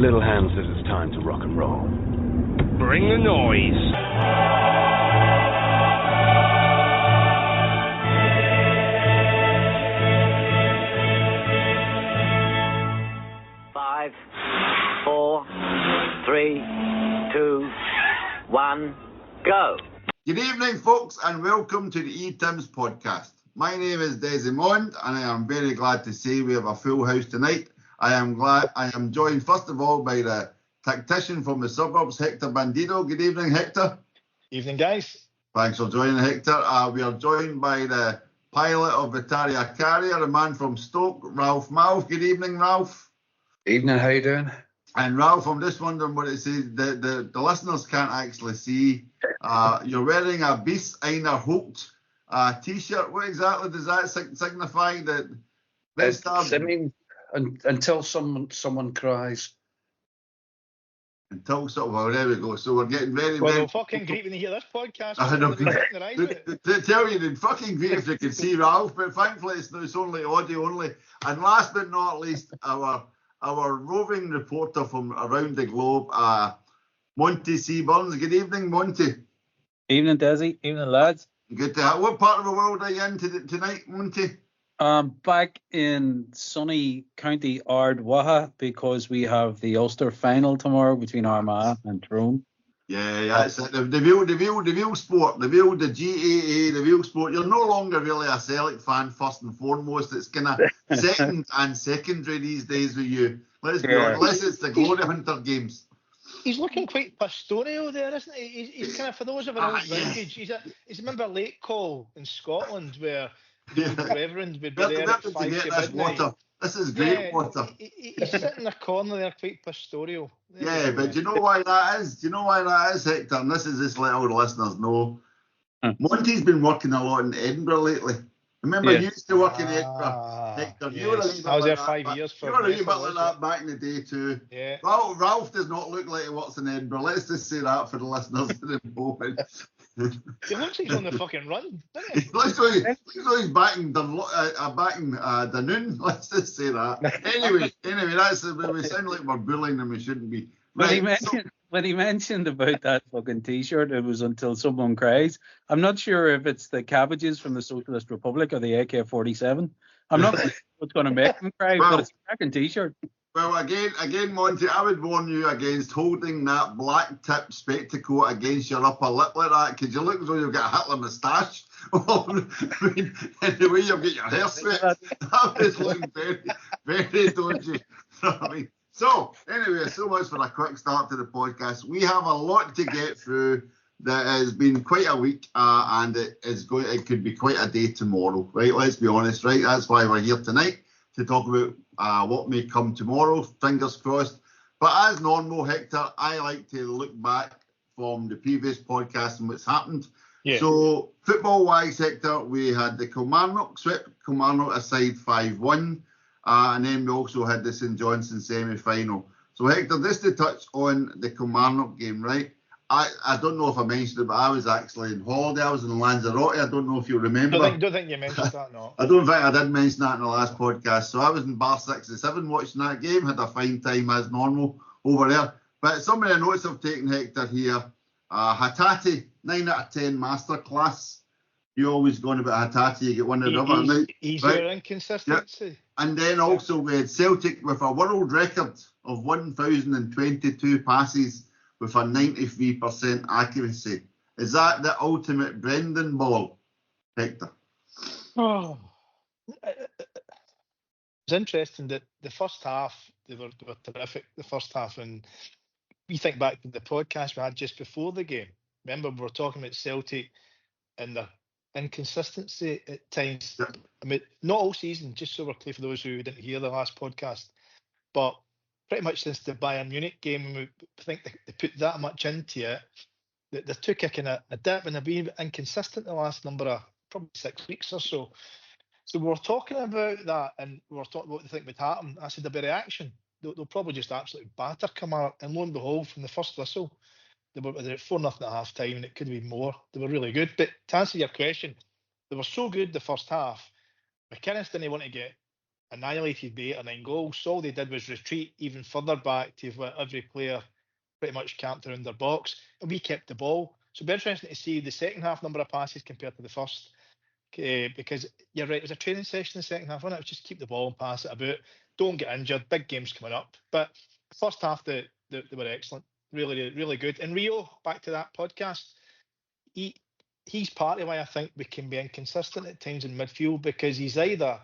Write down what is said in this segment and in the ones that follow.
Little Ham says it's time to rock and roll. Bring the noise. Five, 4, 3, 2, 1, go. Good evening, folks, and welcome to the E-Tims podcast. My name is Desmond, and I am very glad to say we have a full house tonight. I am joined, first of all, by the tactician from the suburbs, Hector Bandido. Good evening, Hector. Evening, guys. Thanks for joining, Hector. We are joined by the pilot of the Tarrier Carrier, a man from Stoke, Ralph Malf. Good evening, Ralph. Evening, how you doing? And Ralph, I'm just wondering what it says. The listeners can't actually see. You're wearing a Bis einer Holt T-shirt. What exactly does that signify? I mean, until someone cries. Until well, there we go. So we're getting very. They'll fucking greet when they hear this podcast. I know. To tell you, they'd fucking greet if they could see Ralph, but thankfully it's only audio only. And last but not least, our roving reporter from around the globe, Monty C. Burns. Good evening, Monty. Evening, Desi. Evening, lads. Good to have. What part of the world are you in tonight, Monty? Back in sunny County Ardwaha because we have the Ulster final tomorrow between Armagh and Tyrone. Yeah, it's the real sport, the GAA, the real sport. You're no longer really a Celtic fan first and foremost. It's kind of second and secondary these days with you. Let's be honest, unless it's the Glory Hunter games. He's looking quite pastoral there, isn't he? He's kind of, for those of an old vintage, he's a member Lake Call in Scotland where the Reverend would be there at 5 to midnight. Water. This is great water. He's sitting in a corner there, quite pastoral. But do you know why that is? Hector? And this is just let all the listeners know. Monty's been working a lot in Edinburgh lately. Remember, you used to work in Edinburgh. Hector, you were a wee bit I was there 5 years. You were a wee bit like that back in the day too. Yeah. Ralph does not look like he works in Edinburgh. Let's just say that for the listeners at the moment. He looks like he's on the fucking run, doesn't he? He looks like he's backing Dunoon. Let's just say that. Anyway, we sound like we're bullying and we shouldn't be. When he mentioned about that fucking T-shirt, it was until someone cries. I'm not sure if it's the cabbages from the Socialist Republic or the AK-47. I'm not sure what's going to make them cry, but it's a fucking T-shirt. Well, again, Monty, I would warn you against holding that black tip spectacle against your upper lip like that, because you look as though you've got a Hitler moustache. I mean, and the way you've got your hair swept, that was looking very, very dodgy. I mean, so, anyway, so much for a quick start to the podcast. We have a lot to get through. That has been quite a week, and it could be quite a day tomorrow, right? Let's be honest, right? That's why we're here tonight, to talk about what may come tomorrow, fingers crossed. But as normal, Hector, I like to look back from the previous podcast and what's happened. Yeah. So, football-wise, Hector, we had the Kilmarnock, swept Kilmarnock aside 5-1. And then we also had the St Johnstone semi-final. So, Hector, just to touch on the Kilmarnock game, right? I don't know if I mentioned it, but I was actually in holiday. I was in Lanzarote. I don't know if you remember. Don't think you mentioned that, no. I don't think I did mention that in the last podcast. So I was in Bar 67 watching that game. Had a fine time as normal over there. But some of the notes I've taken, Hector, here. Hatate, 9 out of 10 masterclass. You always going about Hatate. You get one of the other night. He's your inconsistency. Yep. And then also we had Celtic with a world record of 1,022 passes with a 93% accuracy. Is that the ultimate Brendan ball, Hector? Oh, it's interesting that the first half, they were terrific, the first half. And we think back to the podcast we had just before the game. Remember, we were talking about Celtic and the inconsistency at times. Yep. I mean, not all season, just so we're clear for those who didn't hear the last podcast, but pretty much since the Bayern Munich game, we think they put that much into it. They're two kicking a dip, and they've been inconsistent the last number of probably 6 weeks or so. So we were talking about that, and we were talking about what they think would happen. I said there'll be reaction. They'll probably just absolutely batter Kilmarnock, and lo and behold, from the first whistle, they were at 4-0 at half time, and it could be more. They were really good. But to answer your question, they were so good the first half. McInnes didn't want to get annihilated by 8 or 9 goals. So all they did was retreat even further back to where every player pretty much camped around their box, and we kept the ball. So it'll be interesting to see the second half number of passes compared to the first, because you're right, it was a training session in the second half, wasn't it? It was just keep the ball and pass it about. Don't get injured. Big games coming up. But first half, they were excellent. Really, really good. And Rio, back to that podcast, he's partly why I think we can be inconsistent at times in midfield, because he's either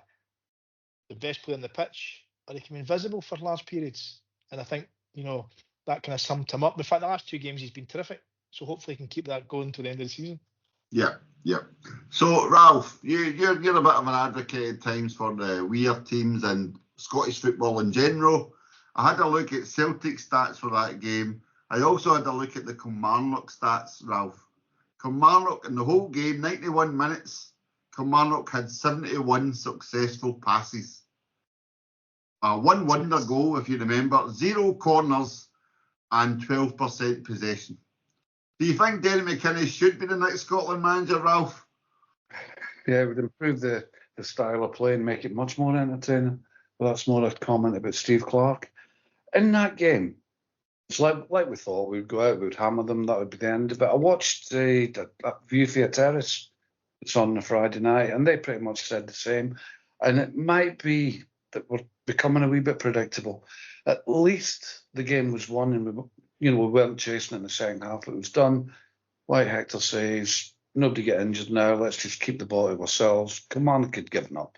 the best player on the pitch or he can be invisible for large periods. And I think, that kind of summed him up. In fact, the last 2 games he's been terrific. So hopefully he can keep that going to the end of the season. Yeah. So, Ralph, you're a bit of an advocate at times for the weird teams and Scottish football in general. I had a look at Celtic stats for that game. I also had a look at the Kilmarnock stats, Ralph. Kilmarnock, in the whole game, 91 minutes, Kilmarnock had 71 successful passes. 1 wonder goal, if you remember, 0 corners and 12% possession. Do you think Derek McKinney should be the next Scotland manager, Ralph? Yeah, it would improve the style of play and make it much more entertaining. But that's more a comment about Steve Clarke. In that game, it's like we thought, we'd go out, we'd hammer them, that would be the end of it. I watched that View for Terrace. It's on the Friday night, and they pretty much said the same. And it might be that we're becoming a wee bit predictable. At least the game was won, and we weren't chasing it in the second half. It was done. Like Hector says, nobody get injured now. Let's just keep the ball to ourselves. Kilmarnock had given up.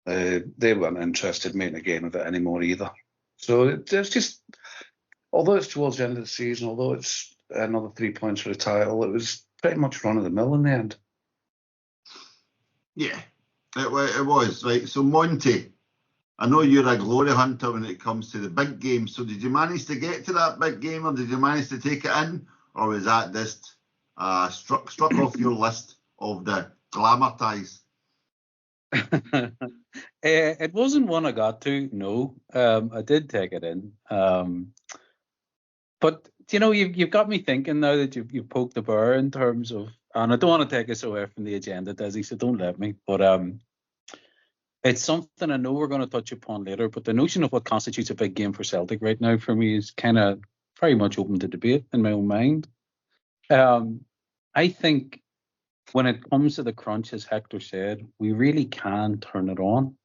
They weren't interested in making a game of it anymore either. So it's just, although it's towards the end of the season, although it's another 3 points for the title, it was pretty much run of the mill in the end. Yeah, it was. Right, so Monty, I know you're a glory hunter when it comes to the big game. So did you manage to get to that big game, or did you manage to take it in? Or was that just struck off your list of the glamour ties? It wasn't one I got to, no. I did take it in. But, you've got me thinking now that you've poked the bear in terms of, and I don't want to take us away from the agenda, Desi, so don't let me. But it's something I know we're going to touch upon later, but the notion of what constitutes a big game for Celtic right now for me is kind of very much open to debate in my own mind. I think when it comes to the crunch, as Hector said, we really can turn it on.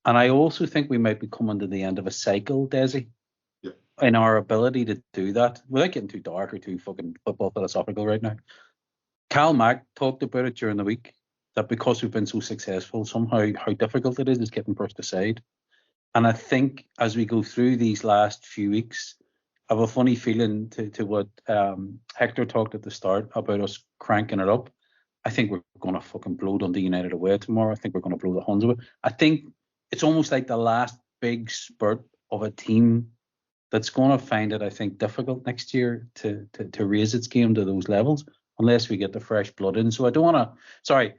And I also think we might be coming to the end of a cycle, Desi, in our ability to do that, without getting too dark or too fucking football philosophical right now. Cal Mack talked about it during the week, that because we've been so successful, somehow how difficult it is getting pushed aside. And I think as we go through these last few weeks, I have a funny feeling to what Hector talked at the start about us cranking it up. I think we're going to fucking blow Dundee United away tomorrow. I think we're going to blow the Huns away. I think it's almost like the last big spurt of a team that's going to find it, I think, difficult next year to raise its game to those levels, unless we get the fresh blood in. So I don't want to... Sorry,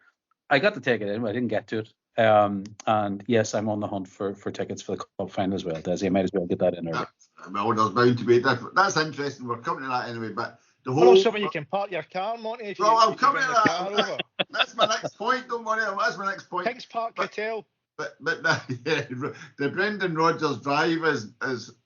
I got to take it in, but I didn't get to it. And yes, I'm on the hunt for tickets for the cup final as well, Desi. I might as well get that in early. Well, there's bound to be. That's interesting. We're coming to that anyway, but the whole... somewhere you can park your car, Monty. If I'm coming to that. That's my next point, don't worry. That's my next point. Kings Park Hotel. But the Brendan Rodgers drive, as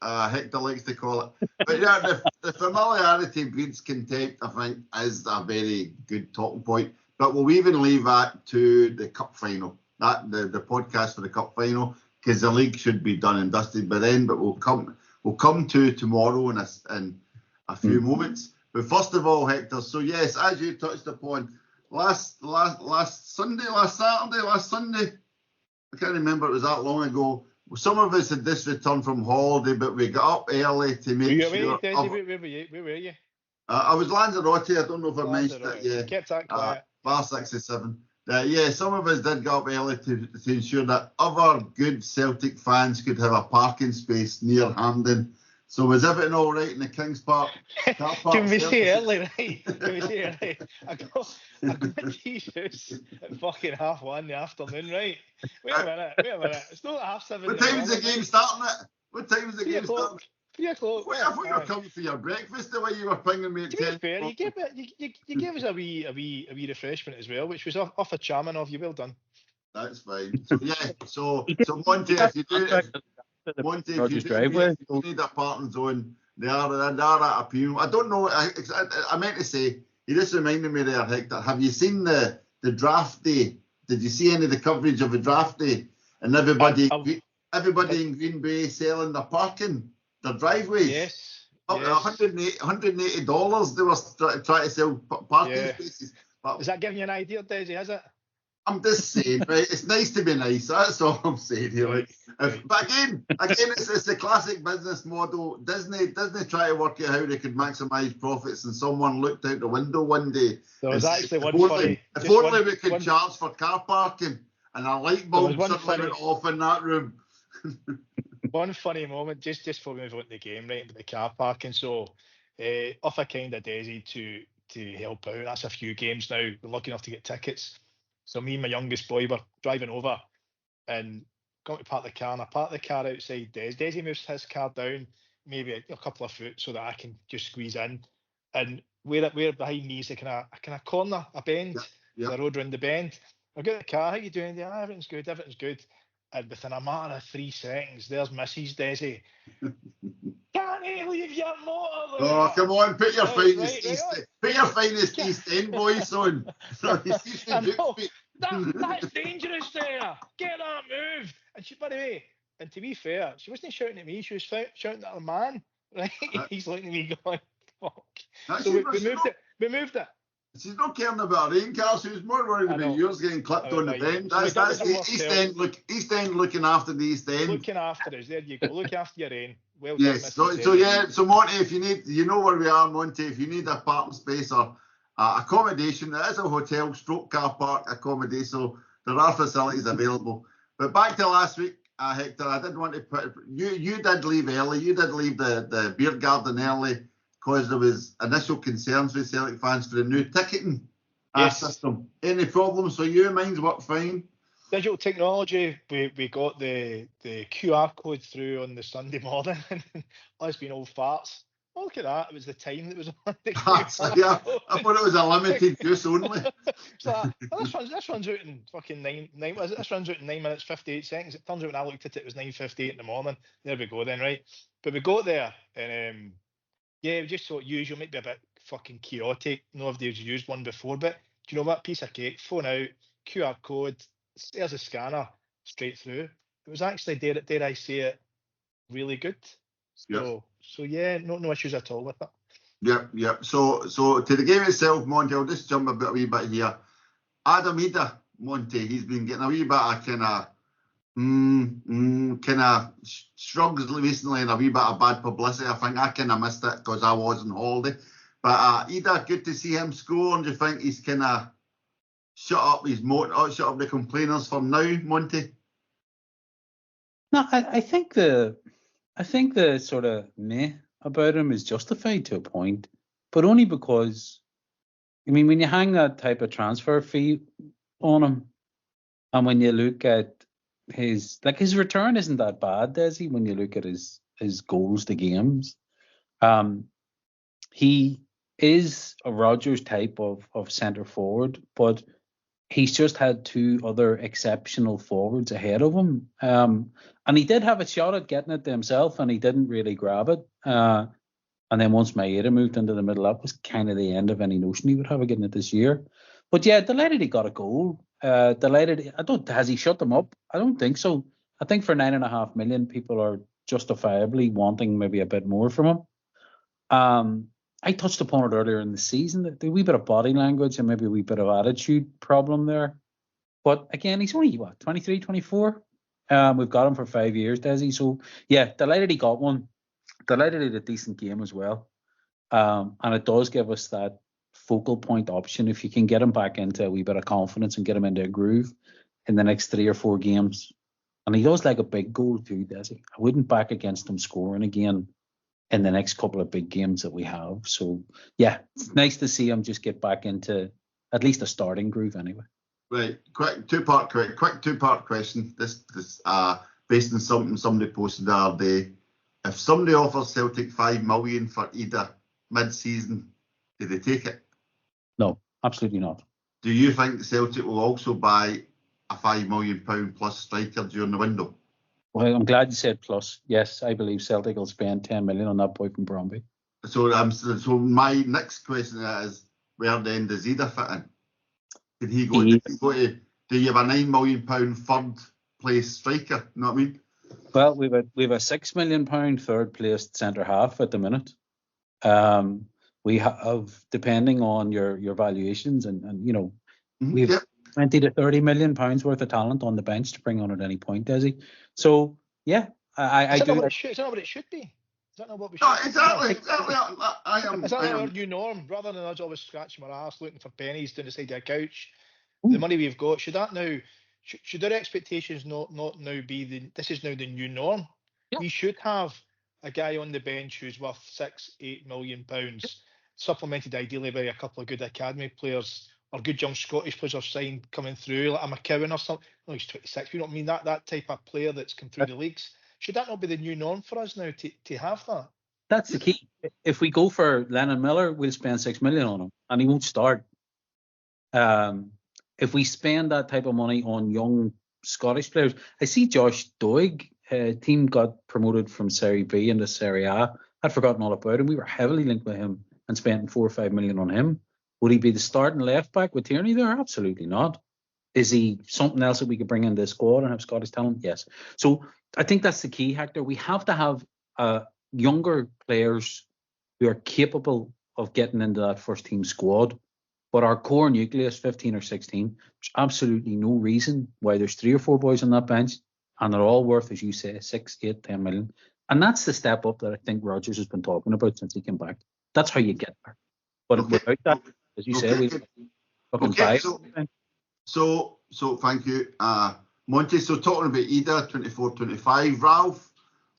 Hector likes to call it. But yeah, the familiarity breeds contempt, I think, is a very good talking point. But we'll even leave that to the cup final, the podcast for the cup final, because the league should be done and dusted by then. But we'll come to tomorrow in a few moments. But first of all, Hector, so yes, as you touched upon, last Sunday, I can't remember, it was that long ago. Some of us had just returned from holiday, but we got up early to make sure. Where were you? I was Lanzarote. I don't know if I mentioned it. Yeah, kept that quiet. Bar 67. Yeah, some of us did get up early to ensure that other good Celtic fans could have a parking space near Hampden. So was everything all right in the Kings Park? Can we say early, right? I got Jesus at fucking 1:30 in the afternoon, right? Wait a minute. It's not 7:30. What time is the game starting at? What time is the game starting? 3 o'clock. Wait, I thought you were coming for your breakfast the way you were pinging me at 10. To be fair, you gave us a wee refreshment as well, which was off a charming of you. Well done. That's fine. So Monty, if you need a parking zone, they are at a premium. I don't know. I meant to say, you just reminded me there, Hector. Have you seen the draft day? Did you see any of the coverage of the draft day? And everybody in Green Bay selling their parking, their driveways. Yes. $180 they were trying to sell parking spaces. But is that giving you an idea, Desi? Is it? I'm just saying, right? It's nice to be nice. That's all I'm saying here. Right. But again, it's the classic business model. Disney tried to work out how they could maximise profits, and someone looked out the window one day. There was actually one funny. If only we could charge for car parking, and a light bulb suddenly went off in that room. One funny moment, just before we move on to the game, right, with the car parking. So, off a kind of Desi to help out. That's a few games now. We're lucky enough to get tickets. So me and my youngest boy were driving over and got to park the car, and I parked the car outside Desi. Desi moves his car down maybe a couple of foot so that I can just squeeze in. And where behind me is a kind of corner, a bend, the road round the bend. I got the car, how you doing? Yeah, everything's good. And within a matter of 3 seconds, there's Mrs. Desi. Can't you leave your motor there? Oh, come on, put your finest East End voice on. That's dangerous there. Get that moved. And she, by the way, and to be fair, she wasn't shouting at me, she was shouting at her man. Right? He's looking at me going, fuck. So we moved it. She's not caring about her rain car. She was more worried about yours getting clipped on the bend. That's the East End looking after the East End. Looking after us. There you go. Look after your rain. Well yes. Done, So Monty, if you need, you know where we are, Monty. If you need a parking space or accommodation, there is a hotel / car park accommodation. So there are facilities available. But back to last week, Hector, I did want to put you did leave early. You did leave the beer garden early, because there was initial concerns with Celtic fans for the new ticketing system. Any problems for you? Mine's worked fine. Digital technology, we got the QR code through on the Sunday morning. Us being old farts. Oh, look at that. It was the time that was on the QR yeah, I thought it was a limited use only. So, this runs out in fucking 9 this runs out in 9 minutes 58 seconds. It turns out when I looked at it, it was 9:58 in the morning. There we go then, right? But we got there and yeah, we just thought usual, might be a bit fucking chaotic. Nobody's used one before, but do you know what? Piece of cake, phone out, QR code, there's a scanner, straight through. It was actually, dare I say it, really good. So yeah, no issues at all with it. Yep. So to the game itself, Monty, I'll just jump a wee bit here. Adam Ida, Monty, he's been getting a wee bit of kind of shrugs recently and a wee bit of bad publicity. I think I kind of missed it because I was on holiday. But Ida, good to see him score. And do you think he's kind of shut up the complainers for now, Monty? No, I think the sort of meh about him is justified to a point, but only because, I mean, when you hang that type of transfer fee on him, and when you look at his return isn't that bad, Desi, when you look at his goals to games. He is a Rodgers type of centre forward, but he's just had 2 other exceptional forwards ahead of him. And he did have a shot at getting it to himself, and he didn't really grab it. And then once Maeda moved into the middle, that was kind of the end of any notion he would have of getting it this year. But yeah, delighted he got a goal. Has he shut them up? I don't think so. I think for 9.5 million, people are justifiably wanting maybe a bit more from him. I touched upon it earlier in the season, that the wee bit of body language and maybe a wee bit of attitude problem there. But again, he's only 23, 24. We've got him for 5 years, Desi. So yeah, delighted he got one. Delighted he had a decent game as well. And it does give us that focal point option if you can get him back into a wee bit of confidence and get him into a groove in the next 3 or 4 games. And he does like a big goal too, Desi. I wouldn't back against him scoring again in the next couple of big games that we have. So yeah, it's nice to see him just get back into at least a starting groove anyway. Right, quick two-part question. This based on something somebody posted the other day. If somebody offers Celtic $5 million for Ida mid-season, do they take it? No, absolutely not. Do you think Celtic will also buy a £5 million plus striker during the window? Well, I'm glad you said plus. Yes, I believe Celtic will spend 10 million on that boy from Bromby. So my next question is, where then does Ida fit in? Did he go to? Do you have a £9 million third place striker? You know what I mean? Well, we've a £6 million third placed centre half at the minute. We have, depending on your valuations, and you know, we've 20 to 30 million pounds worth of talent on the bench to bring on at any point, Desi. So yeah, I do. Is that what it should be? Is that not what we should? No, exactly. Is that our new norm? Rather than us always scratching our ass looking for pennies down the side of a couch, the money we've got, should that now? Should our expectations not now be this is now the new norm? Yeah. We should have a guy on the bench who's worth £6-8 million, supplemented ideally by a couple of good academy players or good young Scottish players are signed coming through, like a McCowan or something. No, he's 26. We don't mean that type of player that's come through the leagues. Should that not be the new norm for us now to have that? That's the key. If we go for Lennon Miller, we'll spend £6 million on him, and he won't start. If we spend that type of money on young Scottish players, I see Josh Doig, team got promoted from Serie B into Serie A. I'd forgotten all about him. We were heavily linked with him and spent 4 or 5 million on him. Would he be the starting left back with Tierney there? Absolutely not. Is he something else that we could bring in the squad and have Scottish talent? Yes. So I think that's the key, Hector. We have to have younger players who are capable of getting into that first team squad. But our core nucleus, 15 or 16, there's absolutely no reason why there's 3 or 4 boys on that bench, and they're all worth, as you say, 6, 8, 10 million. And that's the step up that I think Rodgers has been talking about since he came back. That's how you get there. But without that, as you say, we fucking buy it. So thank you, Monty. So talking about Ida 24-25, Ralph,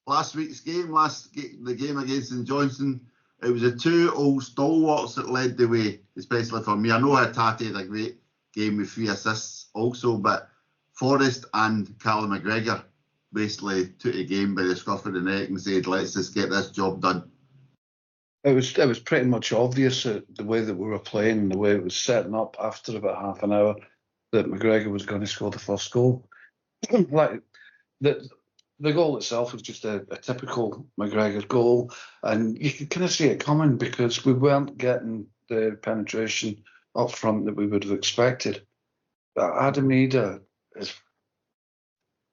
last week's game, the game against St Johnstone, it was the 2 old stalwarts that led the way, especially for me. I know Tati had a great game with 3 assists also, but Forrest and Callum McGregor basically took the game by the scruff of the neck and said, let's just get this job done. It was pretty much obvious the way that we were playing, the way it was setting up after about half an hour, that McGregor was going to score the first goal. Like the goal itself was just a typical McGregor goal, and you could kind of see it coming because we weren't getting the penetration up front that we would have expected. But Adam Ida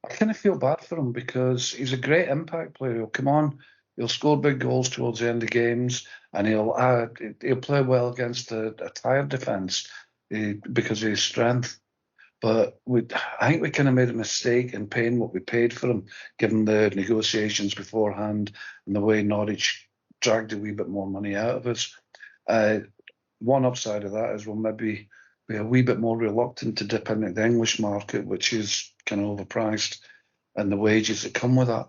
I kind of feel bad for him because he's a great impact player. He'll come on, he'll score big goals towards the end of games, and he'll play well against a tired defence because of his strength. But I think we kind of made a mistake in paying what we paid for him, given the negotiations beforehand and the way Norwich dragged a wee bit more money out of us. One upside of that is we'll maybe be a wee bit more reluctant to dip into the English market, which is kind of overpriced, and the wages that come with that.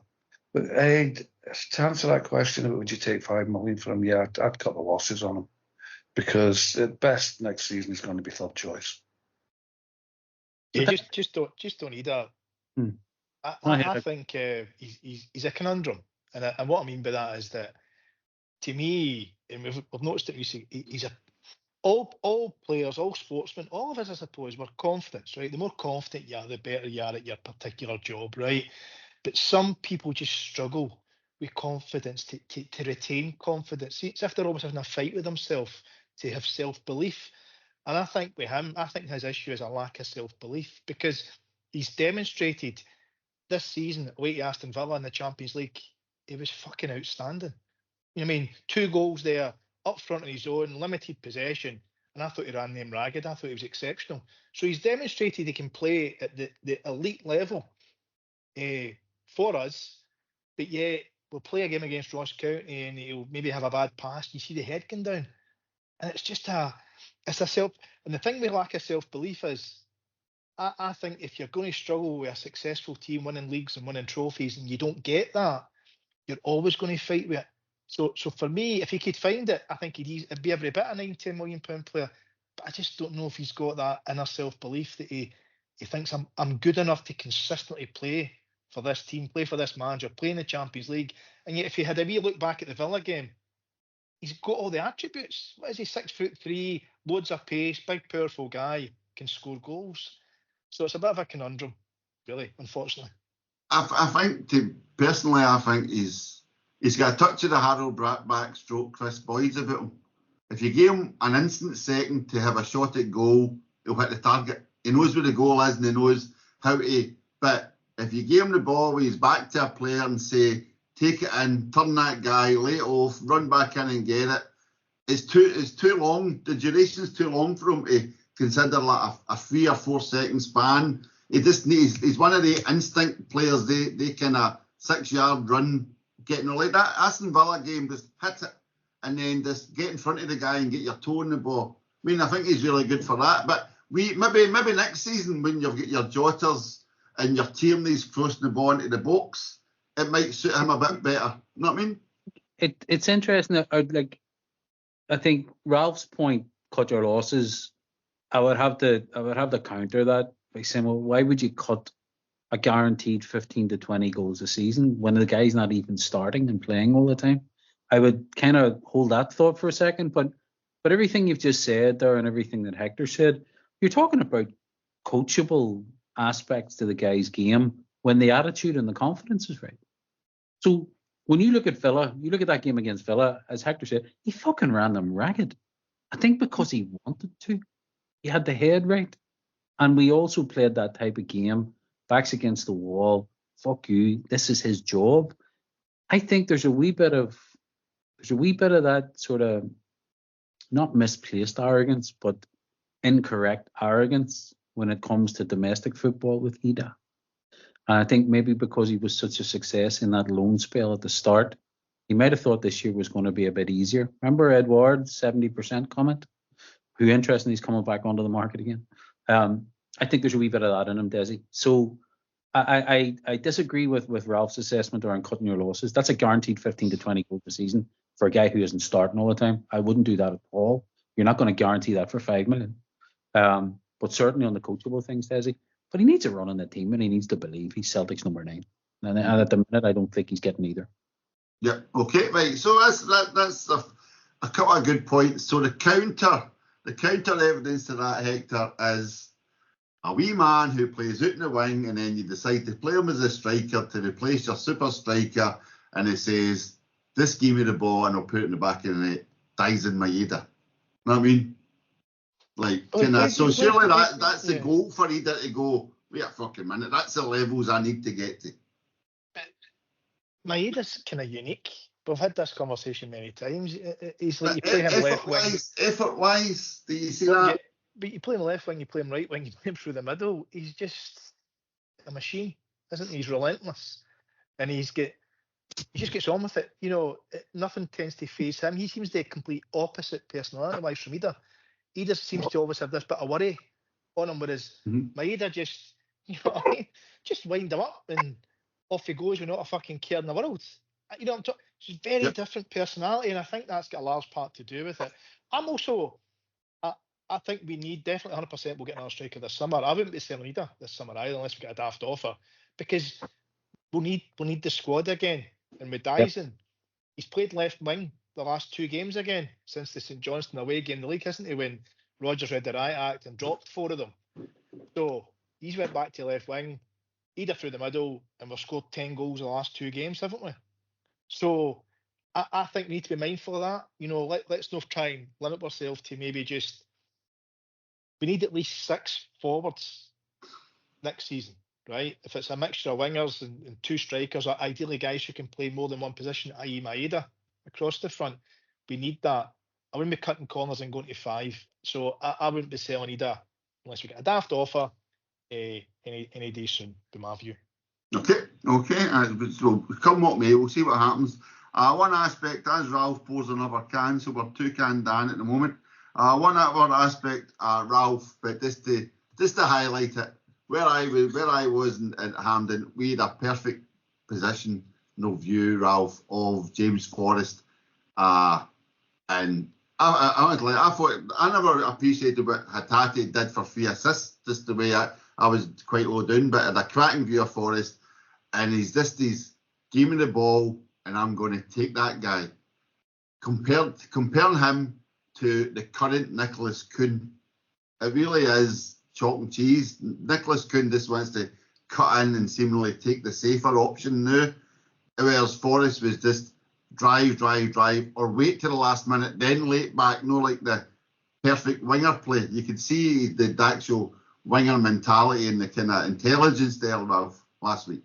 But to answer that question about would you take 5 million for him, yeah, I'd cut the losses on him because at best next season he's going to be third choice. Yeah, just don't need that. I think he's a conundrum, and what I mean by that is that to me, and we've noticed it recently, he's all players, all sportsmen, all of us, I suppose, were confident, right? The more confident you are, the better you are at your particular job, right? But some people just struggle with confidence to retain confidence. It's if they're always having a fight with themselves to have self-belief. And I think with him, his issue is a lack of self-belief because he's demonstrated this season away to Aston Villa in the Champions League, he was fucking outstanding. You know what I mean? 2 goals there, up front on his own, limited possession, and I thought he ran them ragged. I thought he was exceptional. So he's demonstrated he can play at the elite level for us, but yet we'll play a game against Ross County and he'll maybe have a bad pass. You see the head going down. And it's just and the thing with lack of self-belief is, I think if you're going to struggle with a successful team winning leagues and winning trophies and you don't get that, you're always going to fight with it. So for me, if he could find it, I think he'd be every bit a £9-10 million player. But I just don't know if he's got that inner self-belief that he thinks I'm good enough to consistently play for this team, play for this manager, play in the Champions League. And yet if you had a wee look back at the Villa game, he's got all the attributes. What is he, 6'3", loads of pace, big, powerful guy, can score goals. So it's a bit of a conundrum, really, unfortunately. I think he's got a touch of the Harold Brackback stroke Chris Boyds about him. If you give him an instant second to have a shot at goal, he'll hit the target. He knows where the goal is and he knows how to. But if you give him the ball with his back to a player and say, take it in, turn that guy, lay it off, run back in and get it, it's too long. The duration's too long for him to consider like a 3 or 4 second span. He just needs. He's one of the instinct players. They kind of 6-yard run, getting like that Aston Villa game. Just hit it and then just get in front of the guy and get your toe in the ball. I mean, I think he's really good for that. But maybe next season when you've got your Jotters and your Tierney's crossing the ball into the box, it might suit him a bit better. You know what I mean? It's interesting. I think Ralph's point, cut your losses. I would have to counter that by saying, well, why would you cut a guaranteed 15 to 20 goals a season when the guy's not even starting and playing all the time? I would kind of hold that thought for a second, but everything you've just said there and everything that Hector said, you're talking about coachable aspects to the guy's game when the attitude and the confidence is right. So when you look at Villa, you look at that game against Villa, as Hector said, he fucking ran them ragged. I think because he wanted to. He had the head right. And we also played that type of game, backs against the wall, fuck you, this is his job. I think there's a wee bit of that sort of not misplaced arrogance, but incorrect arrogance when it comes to domestic football with Ida. And I think maybe because he was such a success in that loan spell at the start, he might have thought this year was going to be a bit easier. Remember Edward's 70% comment? Who interesting, he's coming back onto the market again. I think there's a wee bit of that in him, Desi. So I disagree with Ralph's assessment around cutting your losses. That's a guaranteed 15 to 20 goals a season for a guy who isn't starting all the time. I wouldn't do that at all. You're not going to guarantee that for 5 million. But certainly on the coachable things, Desi. But he needs a run in the team and he needs to believe he's Celtic's number 9. And at the minute, I don't think he's getting either. Yeah. Okay. Right. So that's a couple of good points. So the counter evidence to that, Hector, is a wee man who plays out in the wing, and then you decide to play him as a striker to replace your super striker, and he says, "Just give me the ball and I'll put it in the back of the net." Dies in Maeda. You know what I mean? Like, so surely that's the goal for Ida to go, wait a fucking minute, that's the levels I need to get to. Maeda's kind of unique. We've had this conversation many times. He's like, you play him left wing. Effort-wise, do you see that? But you play him left wing, you play him right wing, you play him through the middle. He's just a machine, isn't he? He's relentless. And he just gets on with it. You know, nothing tends to faze him. He seems the complete opposite personality-wise from Ida. Ida seems to always have this bit of worry on him, whereas Maeda just, you know what I mean? Just wind him up and off he goes with not a fucking care in the world. You know what I'm talking? It's a very different personality, and I think that's got a large part to do with it. I'm also, I think we need definitely 100% we'll get another striker this summer. I wouldn't be selling Ida this summer either unless we get a daft offer, because we'll need the squad again. And with Dyson, he's played left wing the last 2 games again since the St Johnstone away game in the league, hasn't he? When Rodgers read the riot act and dropped 4 of them. So he's went back to left wing, Ida through the middle, and we've scored 10 goals in the last 2 games, haven't we? So I think we need to be mindful of that. You know, let's not try and limit ourselves to maybe just. We need at least 6 forwards next season, right? If it's a mixture of wingers and 2 strikers, or ideally guys who can play more than one position, i.e. Maeda, across the front, we need that. I wouldn't be cutting corners and going to 5. So I wouldn't be selling Ida unless we get a daft offer any day soon, in my view. Okay. So come what may, we'll see what happens. One aspect, as Ralph pours another can, so we're 2 can down at the moment. One other aspect, Ralph, but just to highlight it, where I was at Hampden, we had a perfect position, no view, Ralph, of James Forrest, and I thought I never appreciated what Hatate did for 3 assists, just the way I was quite low down, but had a cracking view of Forrest, and he's give me the ball and I'm going to take that guy. Comparing him to the current Nicholas Kuhn, it really is chalk and cheese. Nicholas Kundis wants to cut in and seemingly take the safer option now, whereas Forrest was just drive, or wait till the last minute, then late back, no like the perfect winger play. You could see the actual winger mentality and the kind of intelligence there, Ralph, last week.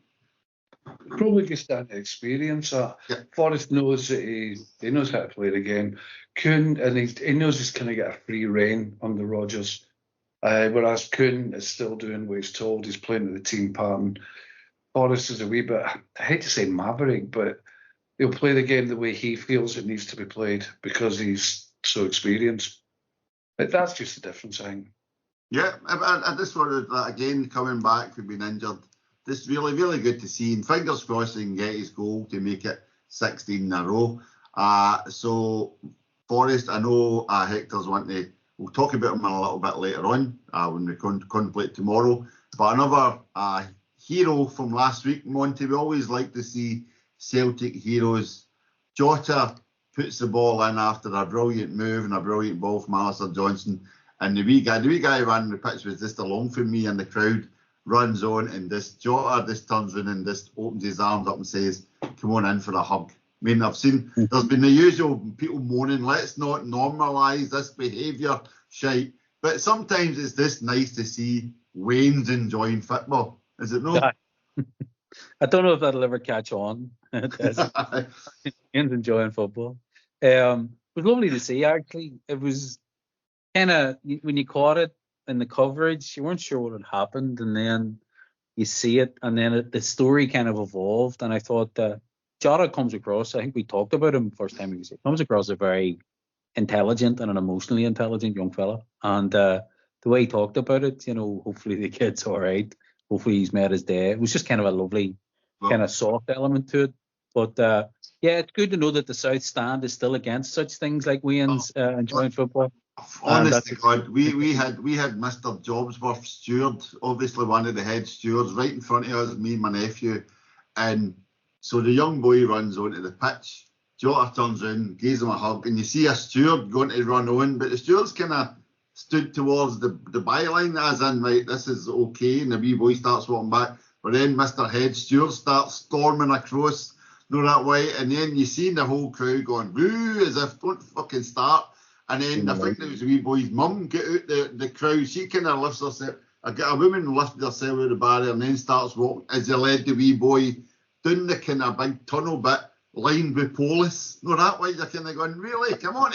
Probably just down to experience. Forrest knows that he knows how to play the game. Kuhn, and he knows he's going to get a free rein under Rodgers. Whereas Kuhn is still doing what he's told. He's playing to the team pattern. Forrest is a wee bit, I hate to say maverick, but he'll play the game the way he feels it needs to be played because he's so experienced. But that's just the difference, I think. Yeah, I just wanted that again, coming back from being injured. This really, really good to see. And fingers crossed he can get his goal to make it 16 in a row. So, Forrest, I know Hector's wanting to, we'll talk about him a little bit later on when we contemplate tomorrow. But another hero from last week, Monty, we always like to see Celtic heroes. Jota puts the ball in after a brilliant move and a brilliant ball from Alistair Johnston. And the wee guy who ran the pitch was just along from me, and the crowd runs on, and this Jota just turns in and just opens his arms up and says, come on in for a hug. I mean, I've seen, there's been the usual people moaning, let's not normalise this behaviour shite. But sometimes it's just nice to see Wayne's enjoying football, is it not? I don't know if that'll ever catch on. Wayne's enjoying football. It was lovely to see, actually. It was kind of, when you caught it in the coverage, you weren't sure what had happened, and then you see it, and then the story kind of evolved, and I thought that Jota comes across, I think we talked about him first time he comes across a very intelligent and an emotionally intelligent young fella, and the way he talked about it, hopefully the kid's all right, hopefully he's met his day. It was just kind of a lovely kind of soft element to it, but yeah, it's good to know that the South Stand is still against such things like Wayne's enjoying football. Honest to God, we had Mr. Jobsworth Steward, obviously one of the head stewards, right in front of us, me and my nephew. And so the young boy runs onto the pitch. Jota turns in, gives him a hug, and you see a steward going to run on, but the steward's kind of stood towards the byline, as in, right, this is okay, and the wee boy starts walking back. But then Mr. Head Steward starts storming across, that way, and then you see the whole crowd going, woo, as if, don't fucking start. And then I think it was a wee boy's mum get out the crowd. She kind of lifts herself. A woman lifted herself out of the barrier and then starts walking as they led the wee boy down the kind of big tunnel bit lined with police. That way you're kind of going, really? Come on,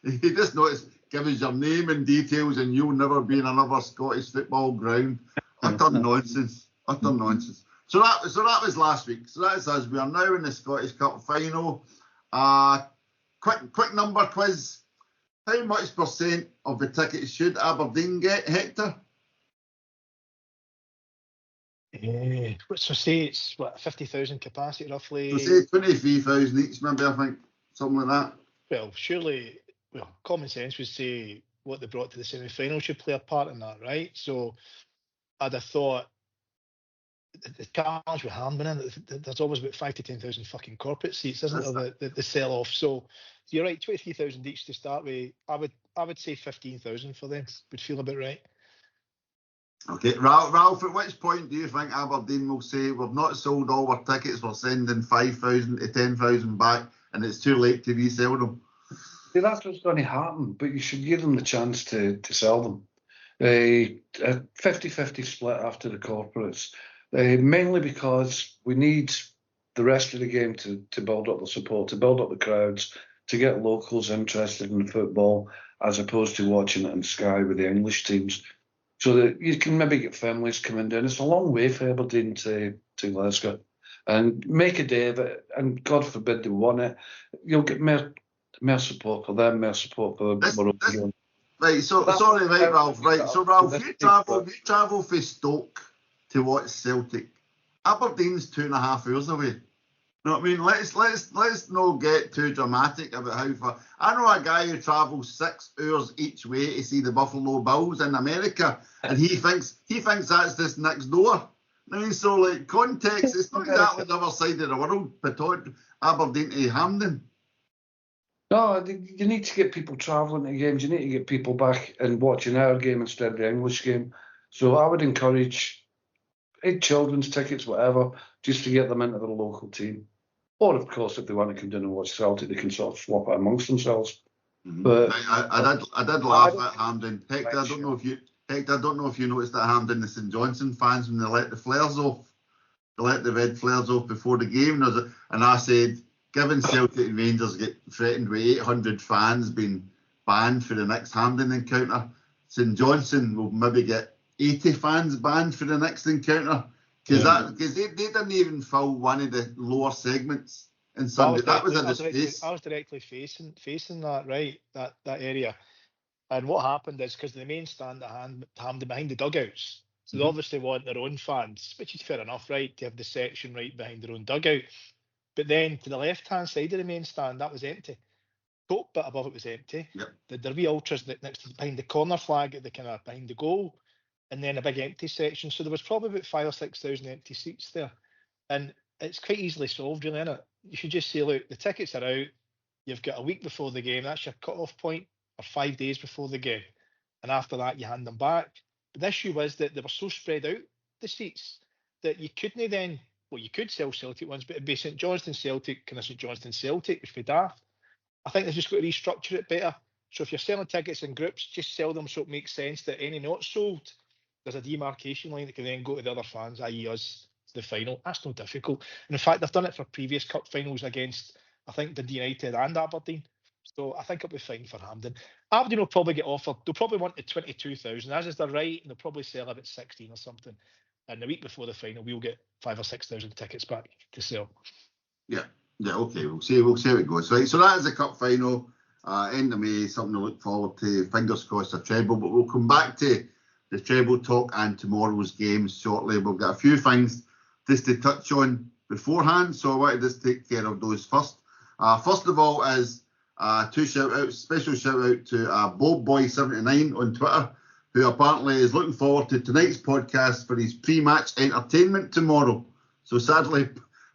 you just notice, give us your name and details and you'll never be in another Scottish football ground. Utter nonsense. So that was last week. So that is us. We are now in the Scottish Cup final. Quick number quiz. How much percent of the tickets should Aberdeen get, Hector? So say it's 50,000 capacity roughly. So say 23,000 each, maybe, I think, something like that. Well, surely, common sense would say what they brought to the semi-final should play a part in that, right? So I'd have thought the challenge with handling in, there's always about 5 to 10,000 fucking corporate seats, isn't there? The sell-off. So you're right, 23,000 each to start with. I would say 15,000 for them. Would feel about right. Okay, Ralph, at which point do you think Aberdeen will say, we've not sold all our tickets, we're sending 5,000 to 10,000 back, and it's too late to resell them? See, that's what's going to happen, but you should give them the chance to sell them. A 50-50 split after the corporates, mainly because we need the rest of the game to build up the support, to build up the crowds, to get locals interested in football, as opposed to watching it on Sky with the English teams. So that you can maybe get families coming down. It's a long way for Aberdeen to Glasgow. And make a day of it, and God forbid they won it, you'll get more support for them, more support for the Right, so sorry, right, Ralph. Right, so Ralph, you travel from Stoke to watch Celtic. Aberdeen's 2.5 hours away. You know what I mean? Let's not get too dramatic about how far. I know a guy who travels 6 hours each way to see the Buffalo Bills in America, and he thinks that's just next door. I mean, so like context, it's not exactly the other side of the world, but Aberdeen to Hampden. No, you need to get people travelling to games. You need to get people back and watching our game instead of the English game. So I would encourage children's tickets, whatever, just to get them into the local team. Or, of course, if they want to come down and watch Celtic, they can sort of swap it amongst themselves. Mm-hmm. But I did laugh at Hampden. Hector, I don't know if you noticed that Hampden, the St Johnstone fans, when they let the flares off, they let the red flares off before the game, and I said, given Celtic and Rangers get threatened with 800 fans being banned for the next Hampden encounter, St Johnstone will maybe get 80 fans banned for the next encounter, because they didn't even fill one of the lower segments in Sunday. That was a disgrace. I was directly facing that, right, that area. And what happened is, because the main stand at Hampden behind the dugouts, so they obviously want their own fans, which is fair enough, right, to have the section right behind their own dugout. But then to the left-hand side of the main stand, that was empty. Top bit above it was empty. Yep. The wee ultras next to behind the corner flag at the kind of behind the goal, and then a big empty section. So there was probably about 5,000 or 6,000 empty seats there, and it's quite easily solved, really, isn't it? You should just say, look, the tickets are out. You've got a week before the game. That's your cut-off point, or 5 days before the game, and after that you hand them back. But the issue was that they were so spread out, the seats, that you couldn't then. Well, you could sell Celtic ones, but it'd be St Johnstone Celtic, kind of St Johnstone Celtic, which would be daft. I think they've just got to restructure it better. So if you're selling tickets in groups, just sell them so it makes sense that any not sold, there's a demarcation line that can then go to the other fans, i.e. us, to the final. That's not difficult. And in fact, they've done it for previous cup finals against, I think, Dundee United and Aberdeen. So I think it'll be fine for Hampden. Aberdeen will probably get offered. They'll probably want the 22,000, as is their right, and they'll probably sell it at 16 or something. And the week before the final, we'll get 5,000 or 6,000 tickets back to sell. Yeah, okay. We'll see how it goes. Right, so that is the cup final, end of May. Something to look forward to. Fingers crossed a treble, but we'll come back to the treble talk and tomorrow's games shortly. We've got a few things just to touch on beforehand, so I want to just take care of those first. First of all, is two shout outs. Special shout out to J-Bhoy79 on Twitter, who apparently is looking forward to tonight's podcast for his pre-match entertainment tomorrow. So sadly,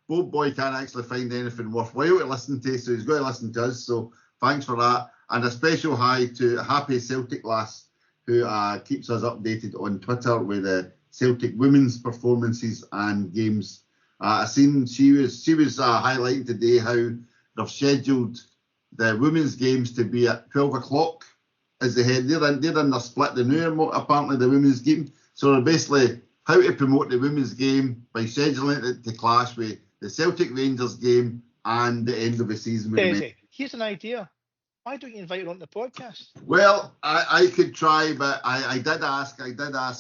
J-Bhoy can't actually find anything worthwhile to listen to, so he's going to listen to us. So thanks for that. And a special hi to Happy Celtic Lass, who keeps us updated on Twitter with the Celtic women's performances and games. I seen she was highlighting today how they've scheduled the women's games to be at 12 o'clock. As they're in their split the new, apparently, the women's game. So they're basically how to promote the women's game by scheduling it to clash with the Celtic Rangers game and the end of the season. Here's an idea. Why don't you invite her on the podcast? Well, I could try, but I did ask.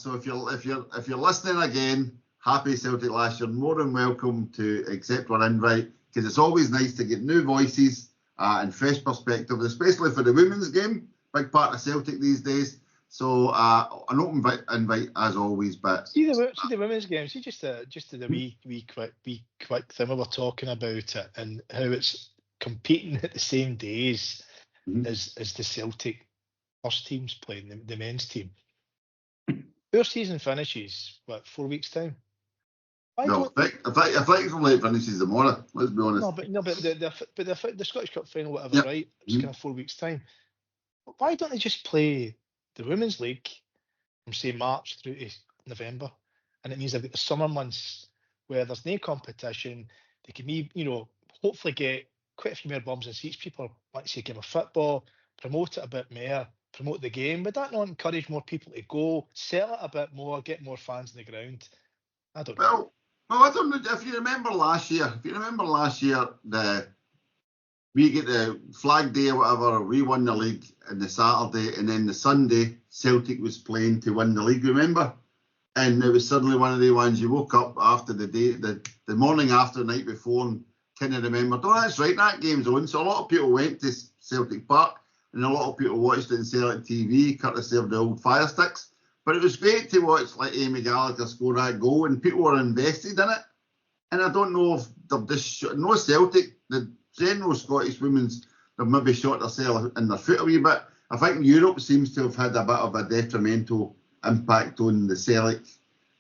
So if you're listening again, Happy Celtic Lass, you're more than welcome to accept our invite, because it's always nice to get new voices and fresh perspectives, especially for the women's game. Big part of Celtic these days. So an open invite as always. But see the women's game. See just the wee quick thing we were talking about it, and how it's competing at the same days as the Celtic first teams playing the men's team. Their season finishes 4 weeks time. I think it finishes tomorrow. Let's be honest. But the Scottish Cup final, whatever, right? It's kind of 4 weeks time. Why don't they just play the Women's League from, say, March through to November? And it means they've got the summer months where there's no competition. They can hopefully get quite a few more bums and seats. People want to see a game of football, promote it a bit more, promote the game. Would that not encourage more people to go, sell it a bit more, get more fans on the ground? I don't know. Well, I don't know. If you remember last year, we get the flag day or whatever, we won the league on the Saturday, and then the Sunday, Celtic was playing to win the league, remember? And it was suddenly one of the ones you woke up after the day, the morning after, the night before, and kind of remembered, oh, that's right, that game's on. So a lot of people went to Celtic Park, and a lot of people watched it on Celtic TV, courtesy of the old Fire Sticks. But it was great to watch like Amy Gallagher score that goal, and people were invested in it. And I don't know if they're just no Celtic, the general Scottish women's, they've maybe shot themselves in their foot a wee bit. I think Europe seems to have had a bit of a detrimental impact on the Celtic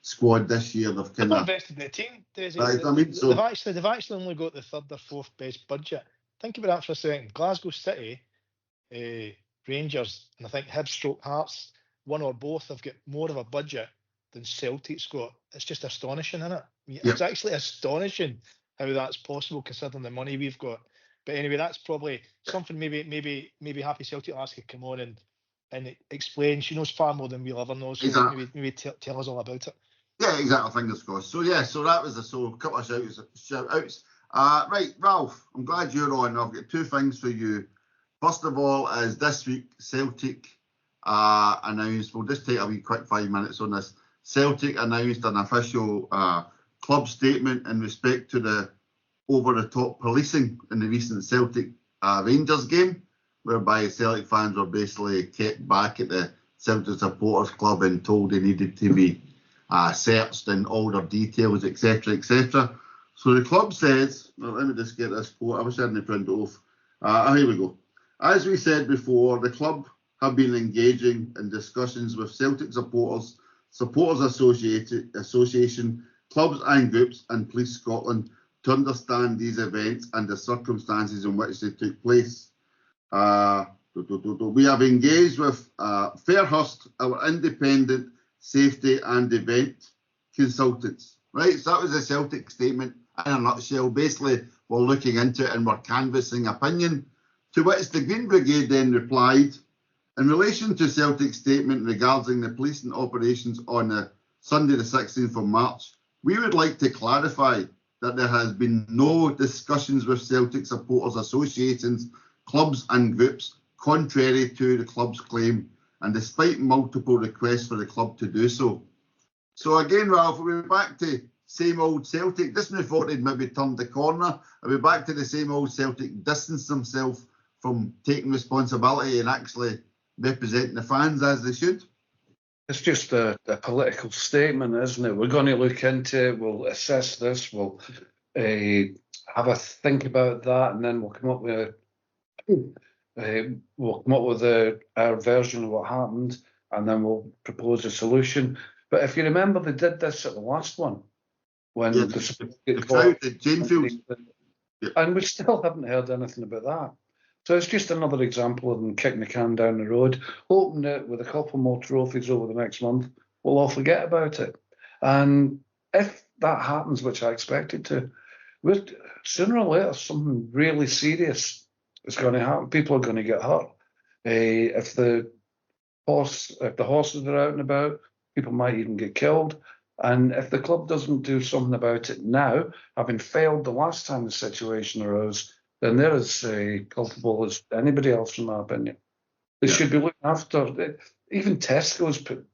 squad this year. They've kind of invested in the team. Right, I mean, so they've actually only got the third or fourth best budget think about that for a second. Glasgow City, Rangers, and I think Hibs / Hearts, one or both have got more of a budget than Celtic's got. It's just astonishing, isn't it? It's actually astonishing how that's possible considering the money we've got. But anyway, that's probably something maybe Happy Celtic Lass could come on and explain. She knows far more than we'll ever know, so exactly. maybe tell us all about it. Yeah, exactly. Fingers crossed. So that was a couple of shout outs. Right, Ralph, I'm glad you're on. I've got two things for you. First of all, is this week Celtic announced, we'll just take a wee quick 5 minutes on this. Celtic announced an official club statement in respect to the over-the-top policing in the recent Celtic Rangers game, whereby Celtic fans were basically kept back at the Celtic Supporters Club and told they needed to be searched and all their details, etc., etc. So the club says, well, let me just get this quote. I wish I hadn't printed it off. Here we go. As we said before, the club have been engaging in discussions with Celtic supporters, Supporters Association, clubs and groups, and Police Scotland to understand these events and the circumstances in which they took place. We have engaged with Fairhurst, our independent safety and event consultants. Right, so that was a Celtic statement in a nutshell. Basically, we're looking into it and we're canvassing opinion. To which the Green Brigade then replied, in relation to Celtic's statement regarding the policing operations on the Sunday the 16th of March, we would like to clarify that there has been no discussions with Celtic supporters associations, clubs and groups, contrary to the club's claim, and despite multiple requests for the club to do so. So again, Ralph, we're back to same old Celtic. Just when we thought they'd maybe turned the corner, are we back to the same old Celtic, distance themselves from taking responsibility and actually representing the fans as they should? It's just a political statement, isn't it? We're going to look into it, we'll assess this, we'll have a think about that, and then we'll come up with our version of what happened, and then we'll propose a solution. But if you remember, they did this at the last one, when the crowd at Janefield, and we still haven't heard anything about that. So it's just another example of them kicking the can down the road, hoping that with a couple more trophies over the next month, we'll all forget about it. And if that happens, which I expect it to, sooner or later, something really serious is going to happen. People are going to get hurt. If the horses are out and about, people might even get killed. And if the club doesn't do something about it now, having failed the last time the situation arose, then they're as culpable as anybody else, in my opinion. They should be looking after. Even Tesco's put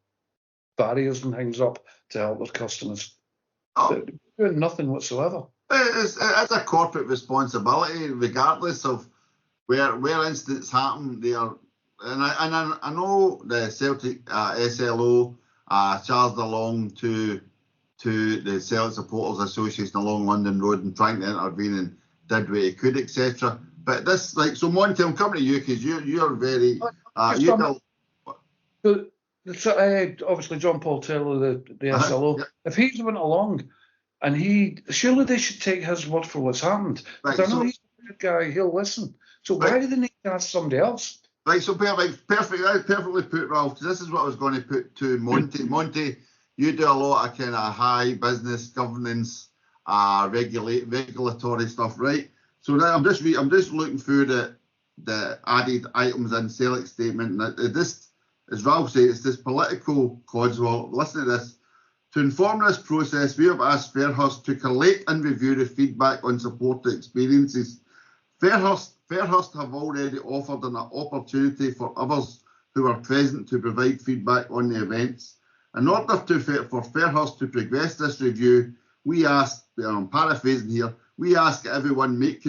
barriers and things up to help their customers. They're doing nothing whatsoever. It's a corporate responsibility, regardless of where incidents happen. They are, and I know the Celtic SLO charged along to the Celtic Supporters Association along London Road and trying to intervene and did what he could, etc. But this, so Monty, I'm coming to you because you're very. Obviously, John Paul Taylor, the SLO. Yeah. If he's went along, and surely they should take his word for what's happened. Right, I know he's a good guy; he'll listen. So why do they need to ask somebody else? Right. So perfectly put, Ralph. This is what I was going to put to Monty. Monty, you do a lot of kind of high business governance, regulatory stuff, right? So now I'm just looking through the added items in Celtic statement. And this, as Ralph said, it's this political codswallop. Listen to this. To inform this process, we have asked Fairhurst to collate and review the feedback on supporter experiences. Fairhurst have already offered an opportunity for others who are present to provide feedback on the events. In order for Fairhurst to progress this review, we ask, I'm paraphrasing here, we ask everyone make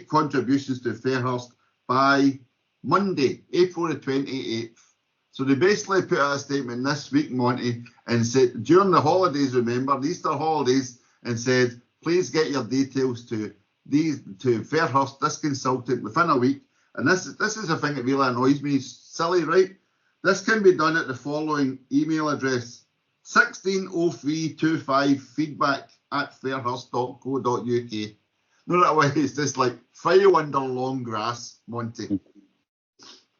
contributions to Fairhurst by Monday, April the 28th. So they basically put out a statement this week, Monty, and said during the holidays, remember, the Easter holidays, and said, please get your details to Fairhurst, this consultant, within a week. And this is the thing that really annoys me. Silly, right? This can be done at the following email address: 160325 feedback@fairhurst.co.uk. No, that way it's just like file under long grass, Monty.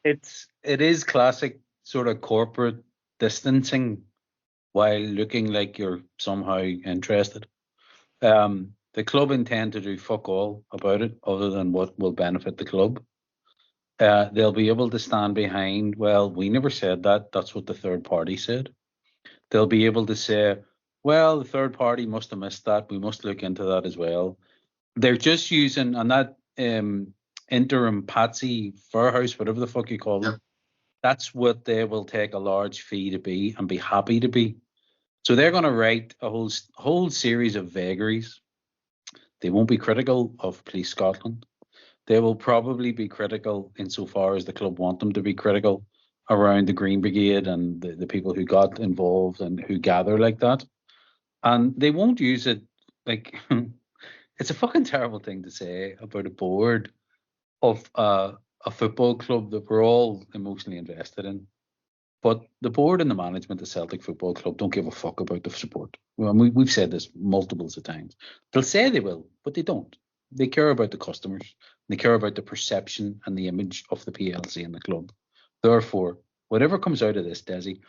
It is classic sort of corporate distancing while looking like you're somehow interested. The club intend to do fuck all about it other than what will benefit the club. They'll be able to stand behind, well, we never said that. That's what the third party said. They'll be able to say, well, the third party must have missed that. We must look into that as well. They're just using, and that interim Patsy Fairhouse, whatever the fuck you call them, that's what they will take a large fee to be and be happy to be. So they're going to write a whole series of vagaries. They won't be critical of Police Scotland. They will probably be critical insofar as the club want them to be critical around the Green Brigade and the people who got involved and who gather like that. And they won't use it like it's a fucking terrible thing to say about a board of a football club that we're all emotionally invested in. But the board and the management of Celtic Football Club don't give a fuck about the support. Well, we've said this multiples of times. They'll say they will, but they don't. They care about the customers. They care about the perception and the image of the PLC and the club. Therefore, whatever comes out of this, Desi,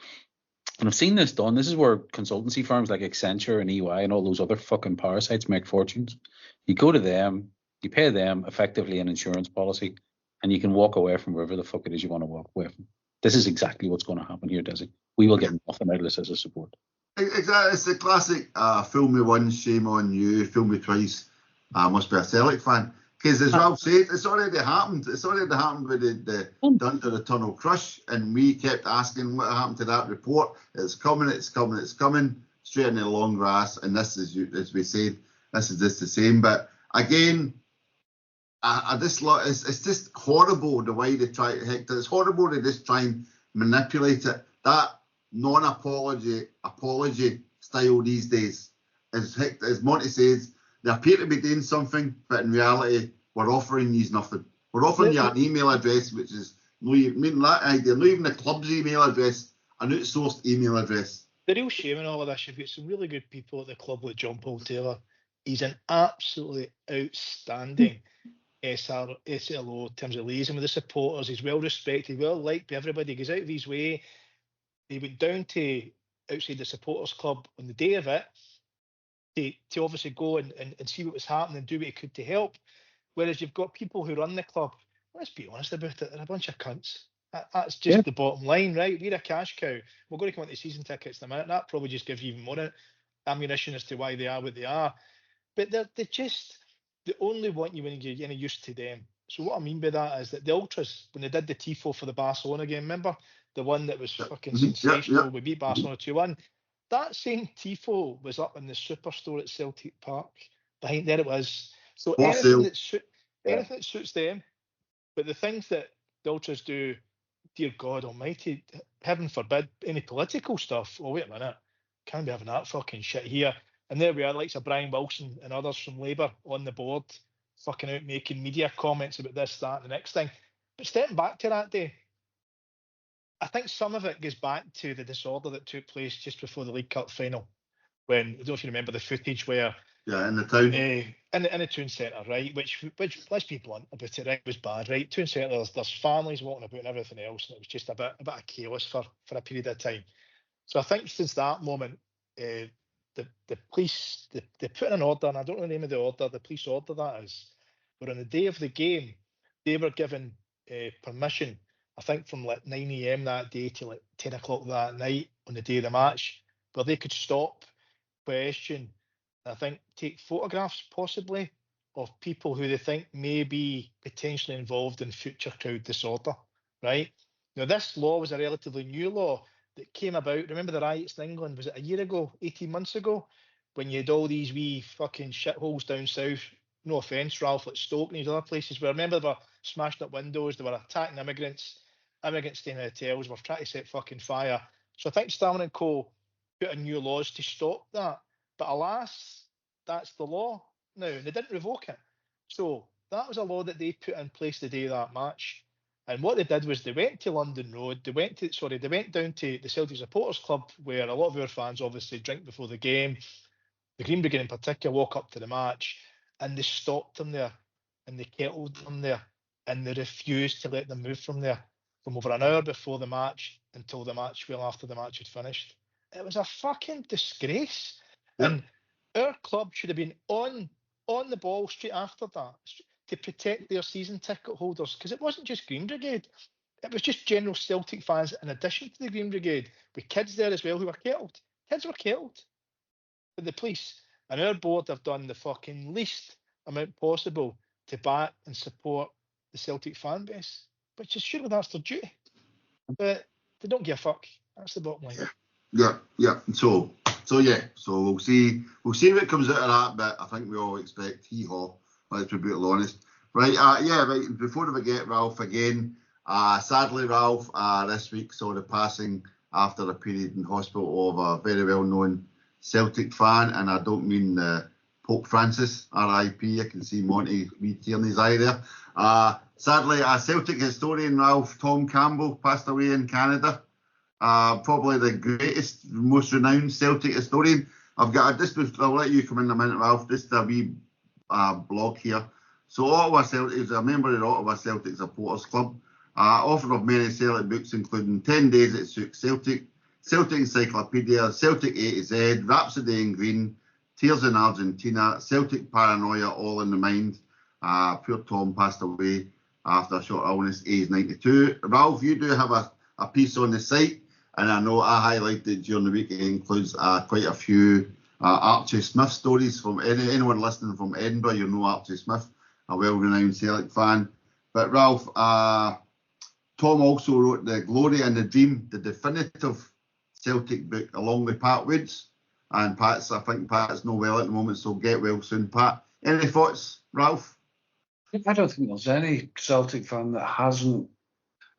and I've seen this done. This is where consultancy firms like Accenture and EY and all those other fucking parasites make fortunes. You go to them, you pay them effectively an insurance policy, and you can walk away from wherever the fuck it is you want to walk away from. This is exactly what's going to happen here, Desi. We will get nothing out of this as a support. Exactly. It's the classic fool me once, shame on you, fool me twice, must be a Celtic fan. Because as Ralph said, it's already happened. It's already happened with the Dunter the Tunnel Crush, and we kept asking what happened to that report. It's coming, straight in the long grass, and this is, as we said, this is just the same. But again, it's just horrible the way they try. It's horrible to just try and manipulate it. That non-apology style these days, as Monty says, they appear to be doing something, but in reality, we're offering you nothing. We're offering you an email address, which is not even the club's email address, an outsourced email address. The real shame in all of this, you've got some really good people at the club like John Paul Taylor. He's an absolutely outstanding SLO in terms of liaison with the supporters. He's well respected, well liked by everybody. He goes out of his way. He went down to outside the supporters club on the day of it to obviously go and see what was happening and do what he could to help. Whereas you've got people who run the club, let's be honest about it, they're a bunch of cunts. That's just the bottom line, right? We're a cash cow. We're going to come on to season tickets in a minute. That probably just gives you even more ammunition as to why they are what they are. But they only want you when you get any used to them. So what I mean by that is that the Ultras, when they did the TIFO for the Barcelona game, remember? The one that was fucking sensational. We beat Barcelona 2-1. That same TIFO was up in the Superstore at Celtic Park. Behind there it was. So anything that suits them. But the things that the Ultras do, dear God almighty, heaven forbid, any political stuff. Oh, wait a minute. Can't be having that fucking shit here. And there we are, like Brian Wilson and others from Labour on the board, fucking out making media comments about this, that, and the next thing. But stepping back to that day, I think some of it goes back to the disorder that took place just before the League Cup final. When, I don't know if you remember the footage where... Yeah, in the town. In the town centre, right? Which let's be blunt about it, right? It was bad, right? Town centre, there's families walking about and everything else, and it was just a bit of chaos for a period of time. So I think since that moment, the police, they put in an order, and I don't know the name of the order, the police order that is, but on the day of the game, they were given permission, I think from like 9 a.m. that day to like 10 o'clock that night on the day of the match, where they could stop, question, I think take photographs possibly of people who they think may be potentially involved in future crowd disorder, right? Now, this law was a relatively new law that came about. Remember the riots in England, was it a year ago, 18 months ago, when you had all these wee fucking shitholes down south, no offence, Ralph, like Stoke and these other places, where remember they were smashing up windows, they were attacking immigrants staying in hotels, were trying to set fucking fire. So I think Stammer and Co. put in new laws to stop that. But alas, that's the law now, and they didn't revoke it. So that was a law that they put in place the day of that match. And what they did was they went to London Road, they went down to the Celtic Supporters Club, where a lot of our fans obviously drink before the game. The Green Brigade in particular walk up to the match. and they stopped them there, and they kettled them there, and they refused to let them move from there from over an hour before the match until the match, well after the match had finished. It was a fucking disgrace. Yep. And our club should have been on the ball straight after that to protect their season ticket holders, because it wasn't just Green Brigade. It was just general Celtic fans in addition to the Green Brigade, with kids there as well who were kettled. Kids were kettled. But the police and our board have done the fucking least amount possible to back and support the Celtic fan base, which is surely that's their duty. But they don't give a fuck. That's the bottom line. Yeah. So we'll see what comes out of that, but I think we all expect hee-haw, let's be brutally honest. Right, before we forget, Ralph, again, sadly, Ralph, this week saw the passing after a period in hospital of a very well-known Celtic fan, and I don't mean Pope Francis, R.I.P. I can see Monty tear in his eye there. Sadly, a Celtic historian, Ralph, Tom Campbell, passed away in Canada. Probably the greatest, most renowned Celtic historian. I'll let you come in a minute, Ralph, just a wee blog here. So Ottawa Celtic is a member of the Ottawa Celtic Supporters Club, author of many Celtic books including 10 Days at Souk Celtic, Celtic Encyclopedia, Celtic A to Z, Rhapsody in Green, Tears in Argentina, Celtic Paranoia, All in the Mind. Poor Tom passed away after a short illness, age 92. Ralph, you do have a piece on the site, and I know I highlighted during the week. It includes quite a few Archie Smith stories from anyone listening from Edinburgh. You know Archie Smith, a well-renowned Celtic fan. But Ralph, Tom also wrote The Glory and the Dream, the definitive Celtic book, along with Pat Woods. And I think Pat's not well at the moment, so get well soon, Pat. Any thoughts, Ralph? I don't think there's any Celtic fan that hasn't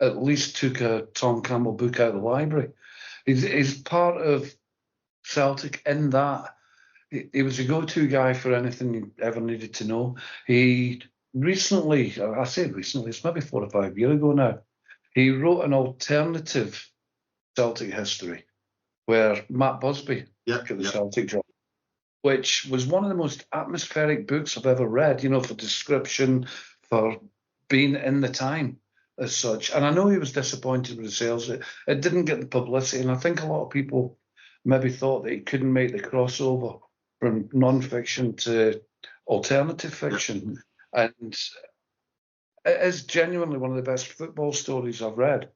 at least took a Tom Campbell book out of the library. He's part of Celtic in that he was a go-to guy for anything you ever needed to know. He recently, I say recently, it's maybe 4 or 5 years ago now, he wrote an alternative Celtic history where Matt Busby took the Celtic job, which was one of the most atmospheric books I've ever read, for description, for being in the time as such. And I know he was disappointed with the sales. It didn't get the publicity, and I think a lot of people maybe thought that he couldn't make the crossover from non-fiction to alternative fiction. And it is genuinely one of the best football stories I've read,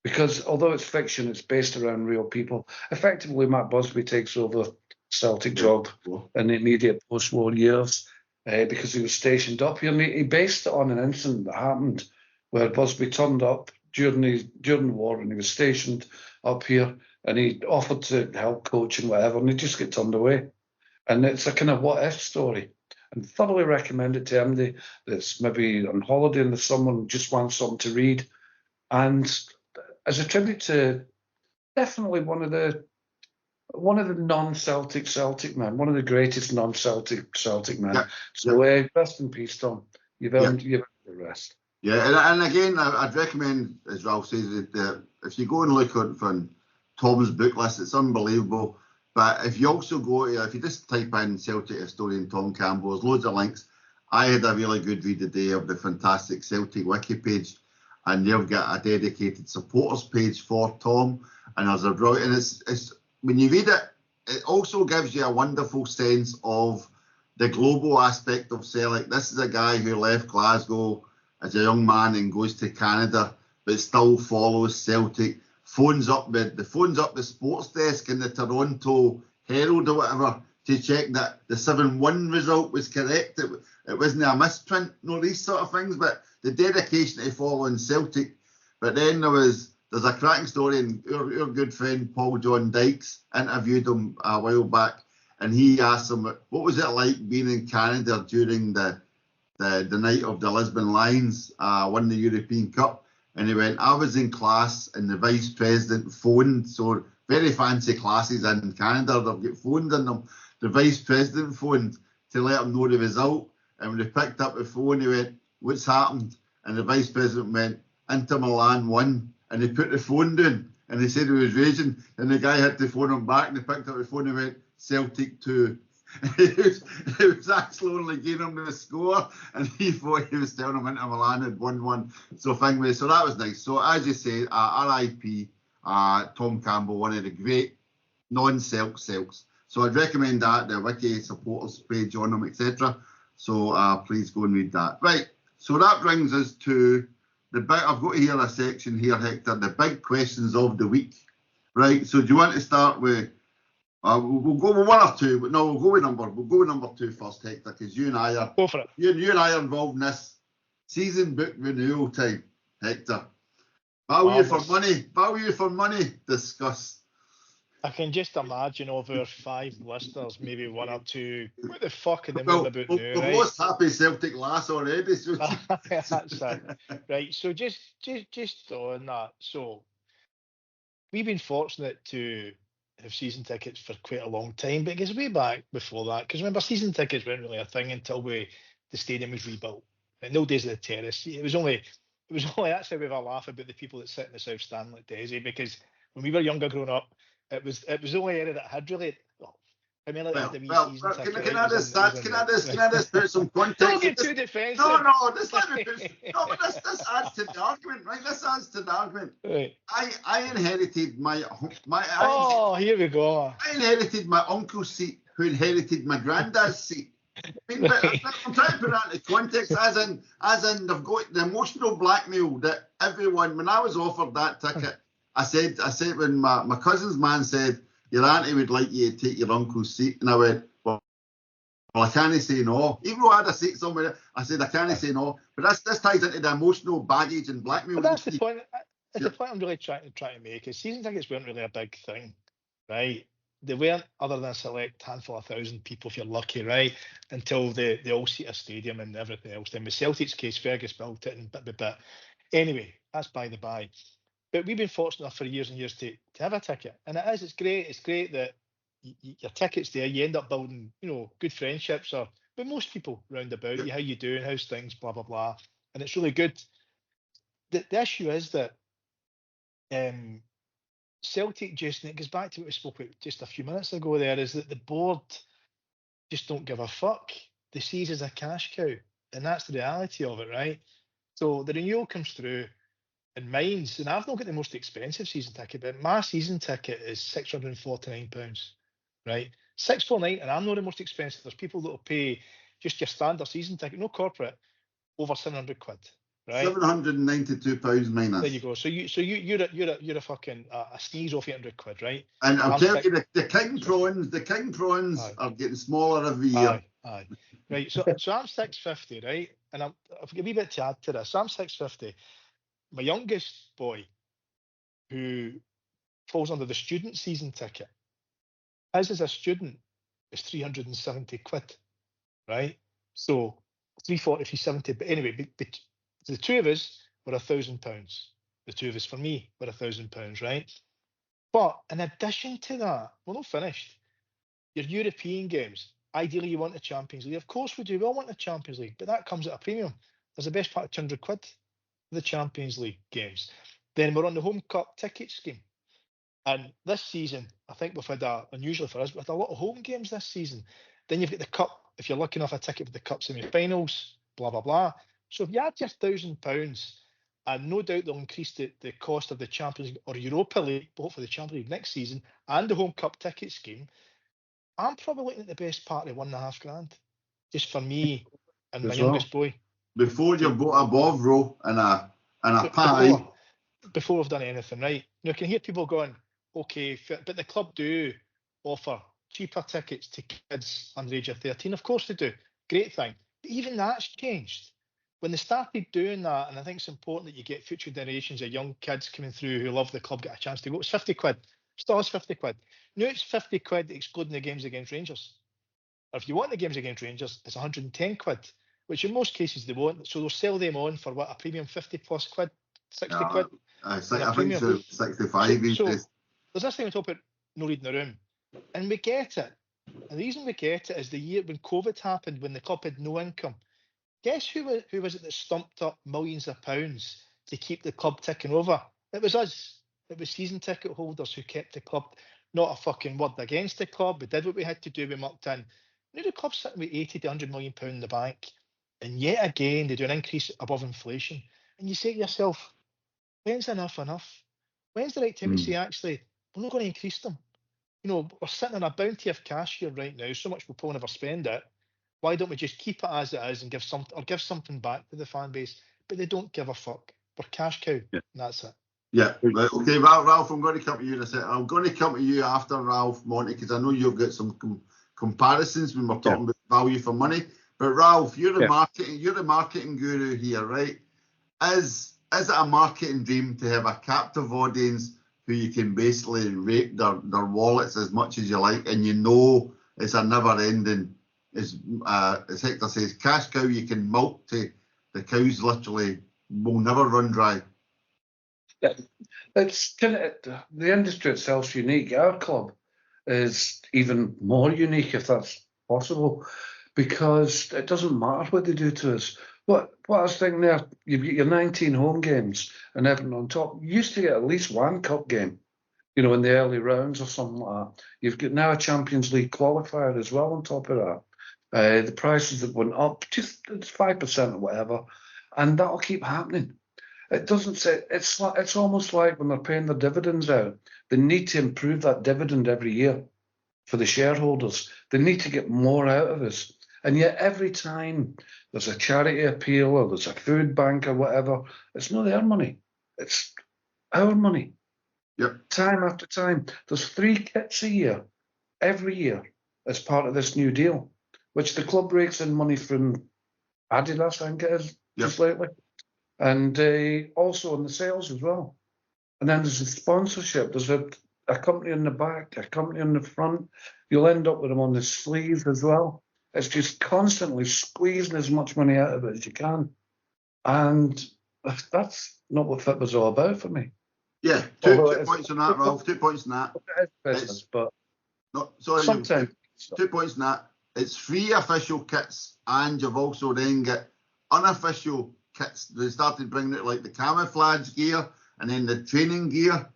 because although it's fiction, it's based around real people. Effectively, Matt Busby takes over Celtic job in the immediate post-war years because he was stationed up here. And he based it on an incident that happened where Busby turned up during the war, and he was stationed up here, and he offered to help coach and whatever, and he just got turned away. And it's a kind of what-if story. And thoroughly recommend it to anybody that's maybe on holiday in the summer and just wants something to read. And as a tribute to definitely one of the non-Celtic Celtic men, one of the greatest non-Celtic Celtic men. So rest in peace, Tom. You've earned the rest. Yeah, and again, I'd recommend, as Ralph says, that if you go and look on Tom's book list, it's unbelievable. But if you also if you just type in Celtic historian Tom Campbell, there's loads of links. I had a really good read today of the fantastic Celtic wiki page, and they've got a dedicated supporters page for Tom. And there's and it's when you read it, it also gives you a wonderful sense of the global aspect of Celtic. This is a guy who left Glasgow as a young man and goes to Canada, but still follows Celtic. Phones up the sports desk in the Toronto Herald or whatever to check that the 7-1 result was correct. It wasn't a misprint, these sort of things. But the dedication to following Celtic. But then there's a cracking story, and our good friend Paul John Dykes interviewed him a while back, and he asked him what was it like being in Canada during the night of the Lisbon Lions won the European Cup. And he went, I was in class and the vice president phoned, so very fancy classes in Canada, they've got phones in them. The vice president phoned to let him know the result. And when he picked up the phone, he went, what's happened? And the vice president went, Inter Milan won. And he put the phone down and he said he was raging. And the guy had to phone him back, and he picked up the phone and went, Celtic 2. he was actually only giving him the score, and he thought he was telling him Inter Milan had 1-1. So that was nice. So as you say, R.I.P. Tom Campbell, one of the great non-Celts. So I'd recommend that, the Wiki supporters page on them, etc. So please go and read that. Right, so that brings us to the big, I've got here a section here, Hector, the big questions of the week. Right, so do you want to start with, we'll go with one or two, but no, we'll go with number two first, Hector, because you and I are, Go for it. You and I are involved in this season book renewal time, Hector. Value for money, discuss. I can just imagine of our 5 listeners, maybe 1 or 2. What the fuck are they on about now, we've right? lost happy Celtic lass already. So. That's it. Right, so just on that. So we've been fortunate to have season tickets for quite a long time, but it goes way back before that. Because remember, season tickets weren't really a thing until the stadium was rebuilt. In the old days of the terrace, it was only that's how we have a laugh about the people that sit in the South Stand like Desi, because when we were younger growing up, it was the only area that had really. Can I just put some context? Don't get too defensive. No, this adds to the argument, right? This adds to the argument. Right. I inherited my here we go. I inherited my uncle's seat, who inherited my granddad's seat. I mean, I'm trying to put that into context, as in they've got the emotional blackmail that everyone. When I was offered that ticket, I said when my cousin's man said, your auntie would like you to take your uncle's seat, and I went, well, I can't say no. Even though I had a seat somewhere, I said I can't say no. But this ties into the emotional baggage and blackmail. But that's the point. That's the point I'm really trying to make. Is season tickets weren't really a big thing, right? They weren't, other than a select handful of 1,000 people, if you're lucky, right? Until the all-seater stadium and everything else. Then with Celtic's case, Fergus built it and bit. Anyway, that's by the by. But we've been fortunate enough for years and years to have a ticket, and it's great. It's great that your ticket's there. You end up building, good friendships with most people round about you. How you doing? How's things? Blah blah blah. And it's really good. The issue is that Celtic and it goes back to what we spoke about just a few minutes ago. There is that the board just don't give a fuck. They see it as a cash cow, and that's the reality of it, right? So the renewal comes through. And mine's, and I've not got the most expensive season ticket, but my season ticket is £649, right? £649, and I'm not the most expensive. There's people that will pay just your standard season ticket, no corporate, over £700, right? £792 minus. There you go. So you're a fucking a sneeze off £800, right? And I'll tell you, the king prawns are getting smaller every year. Aye. Right. So I'm 650, right? And I've got a wee bit to add to this. So I'm 650. My youngest boy, who falls under the student season ticket, as a student, is £370, right? So 340, 370. But anyway, the two of us were £1,000. The two of us, for me, were £1,000, right? But in addition to that, we're not finished. Your European games, ideally you want the Champions League. Of course we do. We all want the Champions League, but that comes at a premium. There's the best part of £200. The Champions League games. Then we're on the home cup ticket scheme, and this season I think we've had unusually for us, we've had a lot of home games this season. Then you've got the cup, if you're lucky enough, a ticket for the cup semi-finals, blah blah blah. So if you add your £1,000, and no doubt they'll increase the cost of the Champions League or Europa League, but hopefully the Champions League next season, and the home cup ticket scheme, I'm probably looking at the best part of £1,500 just for me and my youngest boy. Before you've got a Bovril and a pie. Before we've done anything, right? Now, I can hear people going, okay, but the club do offer cheaper tickets to kids under the age of 13. Of course they do. Great thing. But even that's changed. When they started doing that, and I think it's important that you get future generations of young kids coming through who love the club get a chance to go, it's £50. Still is £50. Now it's £50 excluding the games against Rangers. Or if you want the games against Rangers, it's £110. Which in most cases they won't, so they'll sell them on for what, a premium 50 plus quid, 60 quid. I think so, 65 these days. So there's this thing on top of no reading the room, and we get it. And the reason we get it is the year when COVID happened, when the club had no income. Guess who was it that stumped up millions of pounds to keep the club ticking over? It was us. It was season ticket holders who kept the club. Not a fucking word against the club. We did what we had to do. We mucked in. Now the club's sitting with 80 to 100 million pound in the bank, and yet again they do an increase above inflation. And you say to yourself, when's enough enough? When's the right time to say, actually, we're not going to increase them? You know, we're sitting on a bounty of cash here right now, so much we'll probably never spend it. Why don't we just keep it as it is and give something back to the fan base? But they don't give a fuck. We're cash cow, and that's it. Yeah, right, okay, Ralph, I'm going to come to you in a second. I'm going to come to you after Ralph, Monty, because I know you've got some comparisons when we're talking about value for money. But Ralph, you're the marketing guru here, right? Is it a marketing dream to have a captive audience who you can basically rape their wallets as much as you like, and you know it's a never-ending, as Hector says, cash cow you can milk to the cows literally will never run dry? It's the industry itself's unique. Our club is even more unique, if that's possible, because it doesn't matter what they do to us. What I was thinking there, you've got your 19 home games and everything on top. You used to get at least one cup game, you know, in the early rounds or something like that. You've got now a Champions League qualifier as well on top of that. The prices have went up, just 5% or whatever, and that'll keep happening. It doesn't say, it's almost like when they're paying their dividends out, they need to improve that dividend every year for the shareholders. They need to get more out of us. And yet every time there's a charity appeal or there's a food bank or whatever, it's not their money. It's our money. Yep. Time after time. There's 3 kits a year, every year, as part of this new deal, which the club rakes in money from Adidas, I think it is, just lately. And also on the sales as well. And then there's the sponsorship. There's a company in the back, a company on the front. You'll end up with them on the sleeves as well. It's just constantly squeezing as much money out of it as you can. And that's not what football's all about for me. Yeah, two points on that, Ralph. 2 points on that. It is business, but sometimes 2 points on that. It's 3 official kits, and you've also then got unofficial kits. They started bringing it like the camouflage gear, and then the training gear,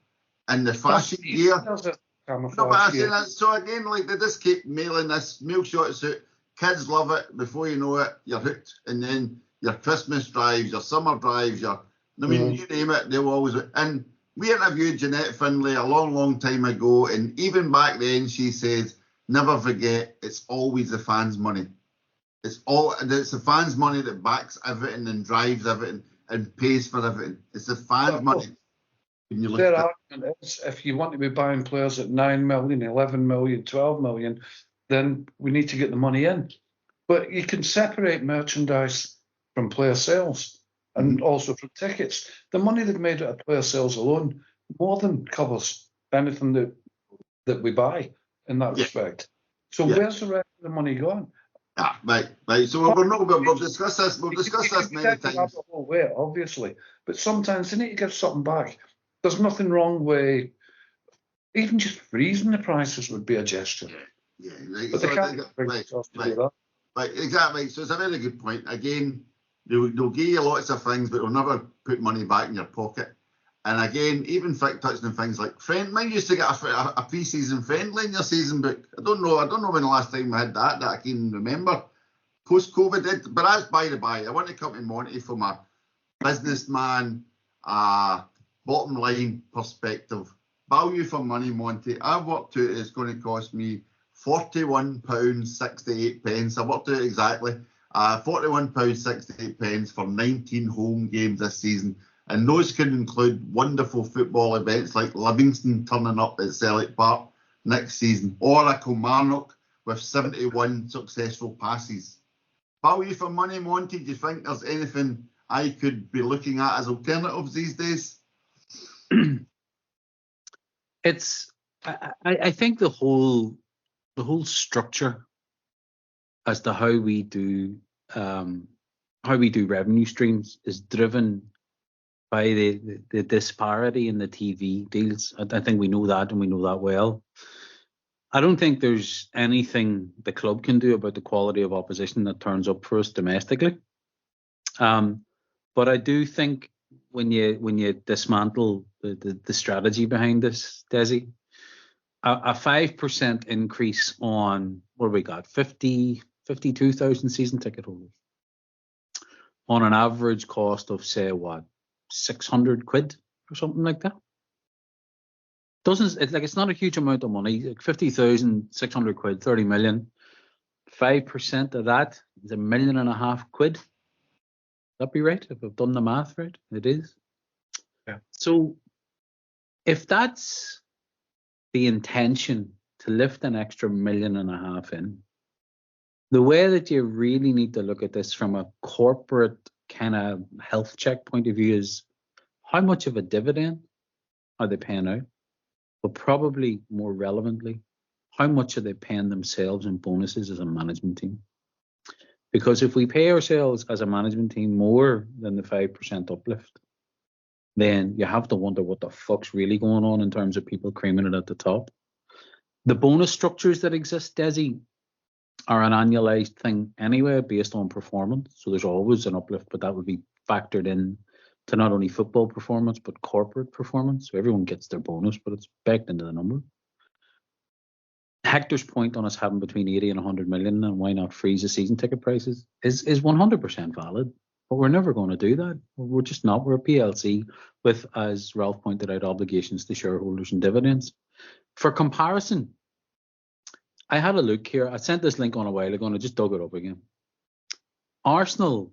and the fashion gear. No, but I say that. So again, like they just keep mailing this mail shots out. Kids love it. Before you know it, you're hooked. And then your Christmas drives, your summer drives, you name it, they'll always. And we interviewed Jeanette Findlay a long, long time ago, and even back then she said, never forget, it's always the fans' money. It's the fans' money that backs everything and drives everything and pays for everything. It's the fans' money. Their argument is, if you want to be buying players at 9 million, 11 million, 12 million, then we need to get the money in. But you can separate merchandise from player sales and also from tickets. The money they've made out of player sales alone more than covers anything that we buy in that respect. So where's the rest of the money going? Right. So we'll discuss this. We'll discuss this many times. The whole way, obviously, but sometimes they need to give something back. There's nothing wrong with even just freezing the prices would be a gesture. Yeah, right. But they can't bring themselves to do that. Right, exactly. So it's a very good point. Again, they'll give you lots of things, but they'll never put money back in your pocket. And again, even touching on things like mine used to get a pre-season friendly in your season book. I don't know when the last time we had that I can remember. Post-COVID, but that's by the by. I want to come to Monty from a businessman, bottom line perspective. Value for money, Monty. I've worked out it's going to cost me £41.68. I worked out exactly. £41.68 for 19 home games this season. And those could include wonderful football events like Livingston turning up at Celtic Park next season, or a Kilmarnock with 71 successful passes. Value for money, Monty, do you think there's anything I could be looking at as alternatives these days? I think the whole structure as to how we do revenue streams is driven by the disparity in the TV deals. I think we know that, and we know that well. I don't think there's anything the club can do about the quality of opposition that turns up for us domestically. But I do think when you dismantle the strategy behind this, Desi, a 5% increase on what have we got? 52,000 season ticket holders on an average cost of, say, what, 600 quid or something like that. It's not a huge amount of money. Like 50,000, 600 quid, 30 million. 5% of that is £1.5 million quid. That be right? If I've done the math right, it is. Yeah. So if that's the intention to lift an extra £1.5 million in, the way that you really need to look at this from a corporate kind of health check point of view is how much of a dividend are they paying out? But probably more relevantly, how much are they paying themselves in bonuses as a management team? Because if we pay ourselves as a management team more than the 5% uplift, then you have to wonder what the fuck's really going on in terms of people creaming it at the top. The bonus structures that exist, Desi, are an annualized thing anyway based on performance. So there's always an uplift, but that would be factored in to not only football performance, but corporate performance. So everyone gets their bonus, but it's baked into the number. Hector's point on us having between 80 and 100 million and why not freeze the season ticket prices is 100% valid. But we're never going to do that. We're just not. We're a PLC with, as Ralph pointed out, obligations to shareholders and dividends. For comparison, I had a look here. I sent this link on a while ago and I just dug it up again. Arsenal,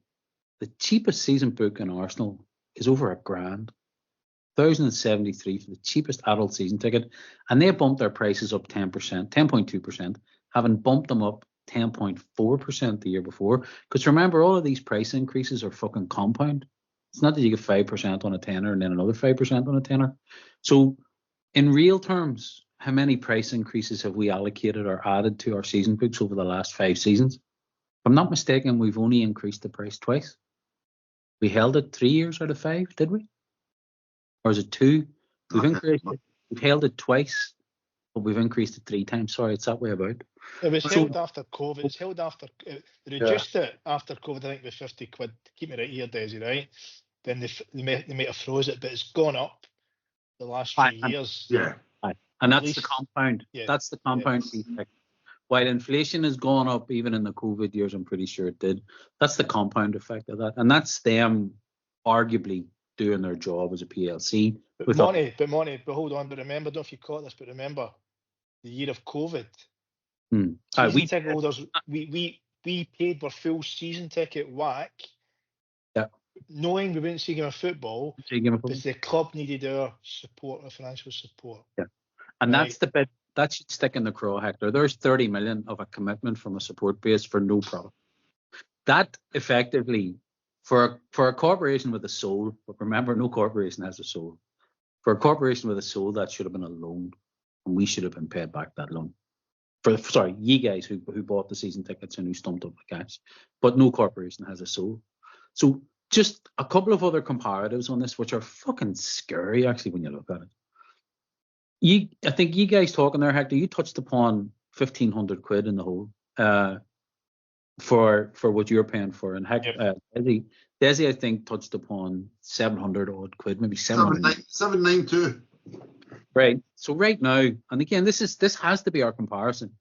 the cheapest season book in Arsenal is over £1,000. 1,073 for the cheapest adult season ticket. And they bumped their prices up 10%, 10.2%, having bumped them up 10.4% the year before. Because remember, all of these price increases are fucking compound. It's not that you get 5% on a tenner and then another 5% on a tenner. So in real terms, how many price increases have we allocated or added to our season books over the last 5 seasons? If I'm not mistaken, we've only increased the price twice. We held it 3 years out of 5, did we? Or is it 2? We've increased it. We've held it twice, but we've increased it 3 times. Sorry, it's that way about. It was held after COVID. It's held after. They reduced it after COVID, I think, with 50 quid. Keep me right here, Desi, right? Then they might have froze it, but it's gone up the last few years. Yeah. And that's the compound. Yeah, that's the compound effect. While inflation has gone up, even in the COVID years, I'm pretty sure it did. That's the compound effect of that. And that's them arguably doing their job as a PLC. But hold on. But remember, don't know if you caught this, but remember the year of COVID. Season ticket holders, we paid our full season ticket whack. Yeah. Knowing we wouldn't see a game of football, because the club needed our support, our financial support. Yeah. And that's the bit that should stick in the craw, Hector. There's 30 million of a commitment from a support base for no product. That effectively, for a corporation with a soul, but remember, no corporation has a soul. For a corporation with a soul, that should have been a loan, and we should have been paid back that loan. You guys who bought the season tickets and who stumped up the cash, but no corporation has a soul. So just a couple of other comparatives on this, which are fucking scary actually when you look at it. I think you guys talking there, Hector, you touched upon 1,500 quid in the hole for what you're paying for, and Desi I think touched upon 700 odd quid, maybe 792. Right. So right now, and again, this has to be our comparison.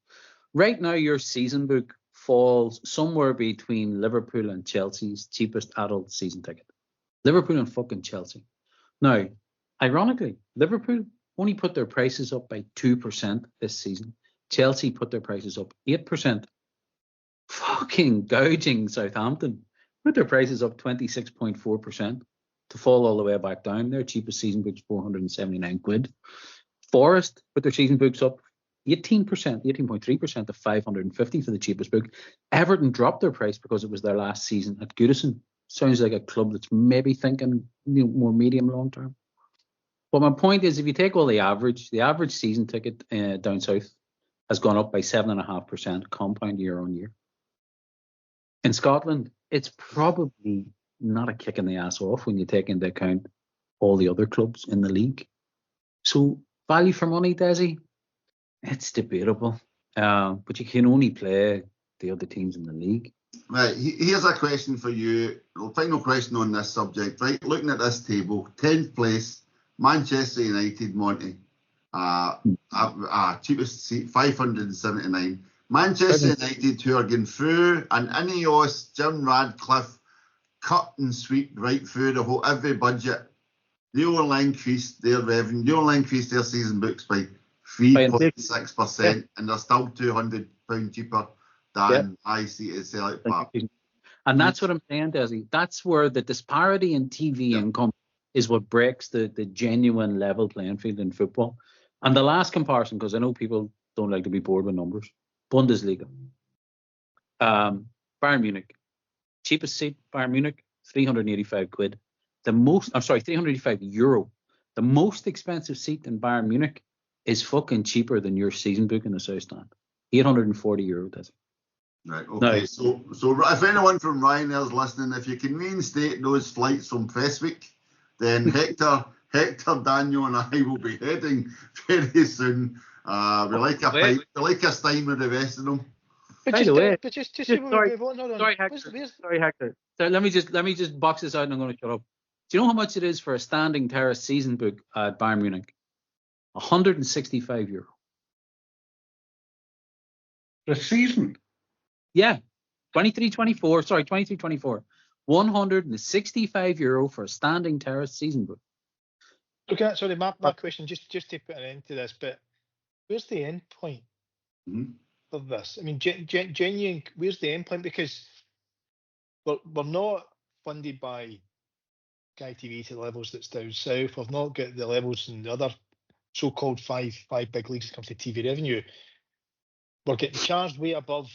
Right now, your season book falls somewhere between Liverpool and Chelsea's cheapest adult season ticket. Liverpool and fucking Chelsea. Now, ironically, Liverpool only put their prices up by 2% this season. Chelsea put their prices up 8%. Fucking gouging Southampton. Put their prices up 26.4% to fall all the way back down. Their cheapest season book's 479 quid. Forest put their season books up 18.3% to 550 for the cheapest book. Everton dropped their price because it was their last season at Goodison. Sounds like a club that's maybe thinking more medium long term. But my point is, if you take all the average season ticket down south has gone up by 7.5% compound year on year. In Scotland, it's probably not a kick in the ass off when you take into account all the other clubs in the league. So value for money, Desi, it's debatable. But you can only play the other teams in the league. Right, here's a question for you. Final question on this subject. Right, looking at this table, 10th place, Manchester United, Monty. Cheapest seat, 579. Manchester United, who are going through an Ineos, Jim Radcliffe, cut and sweep right through the whole every budget. They only increased their revenue. They only increased their season books by 3.6%, and they're still £200 cheaper than I see at Celtic Park. And that's what I'm saying, Desi. That's where the disparity in TV income is what breaks the genuine level playing field in football. And the last comparison, because I know people don't like to be bored with numbers, Bundesliga. Bayern Munich. Cheapest seat, Bayern Munich, 385 quid. 385 euro. The most expensive seat in Bayern Munich is fucking cheaper than your season book in the South Stand. 840 euro, Desi. Right, okay. No. So if anyone from Ryanair's listening, if you can reinstate those flights from Prestwick, then Hector, Daniel and I will be heading very soon. We like a steam with the rest of them. But just sorry, Hector. So let me just box this out and I'm going to shut up. Do you know how much it is for a standing terrace season book at Bayern Munich? 165 euro. The season? Yeah, 23-24. 165 euro for a standing terrace season book. Okay, sorry, my question, just to put an end to this, but where's the end point of this? I mean, genuine, where's the end point? Because we're not funded by Sky TV to the levels that's down south. We've not got the levels in the other so-called five big leagues that comes to TV revenue. We're getting charged way above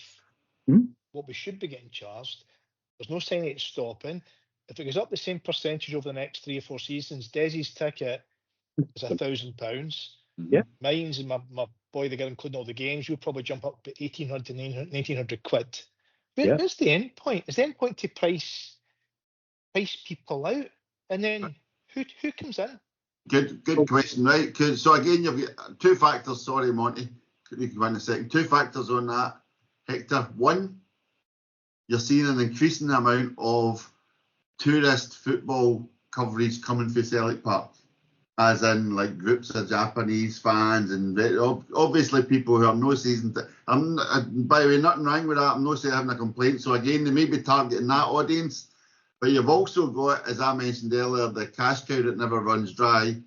what we should be getting charged. There's no sign it's stopping. If it goes up the same percentage over the next 3 or 4 seasons, Desi's ticket is £1,000. Yeah. Mine's and my boy, they get including all the games, you'll probably jump up to 1,800 to 1,900 quid. Where's the end point? Is the end point to price people out? And then who comes in? Good question, right? So again, you've got 2 factors. Sorry, Monty. You can win a second. 2 factors on that, Hector. One, you're seeing an increasing amount of tourist football coverage coming through Celtic Park, as in like groups of Japanese fans and obviously people who are no season. By the way, nothing wrong with that. I'm not saying having a complaint. So again, they may be targeting that audience. But you've also got, as I mentioned earlier, the cash cow that never runs dry.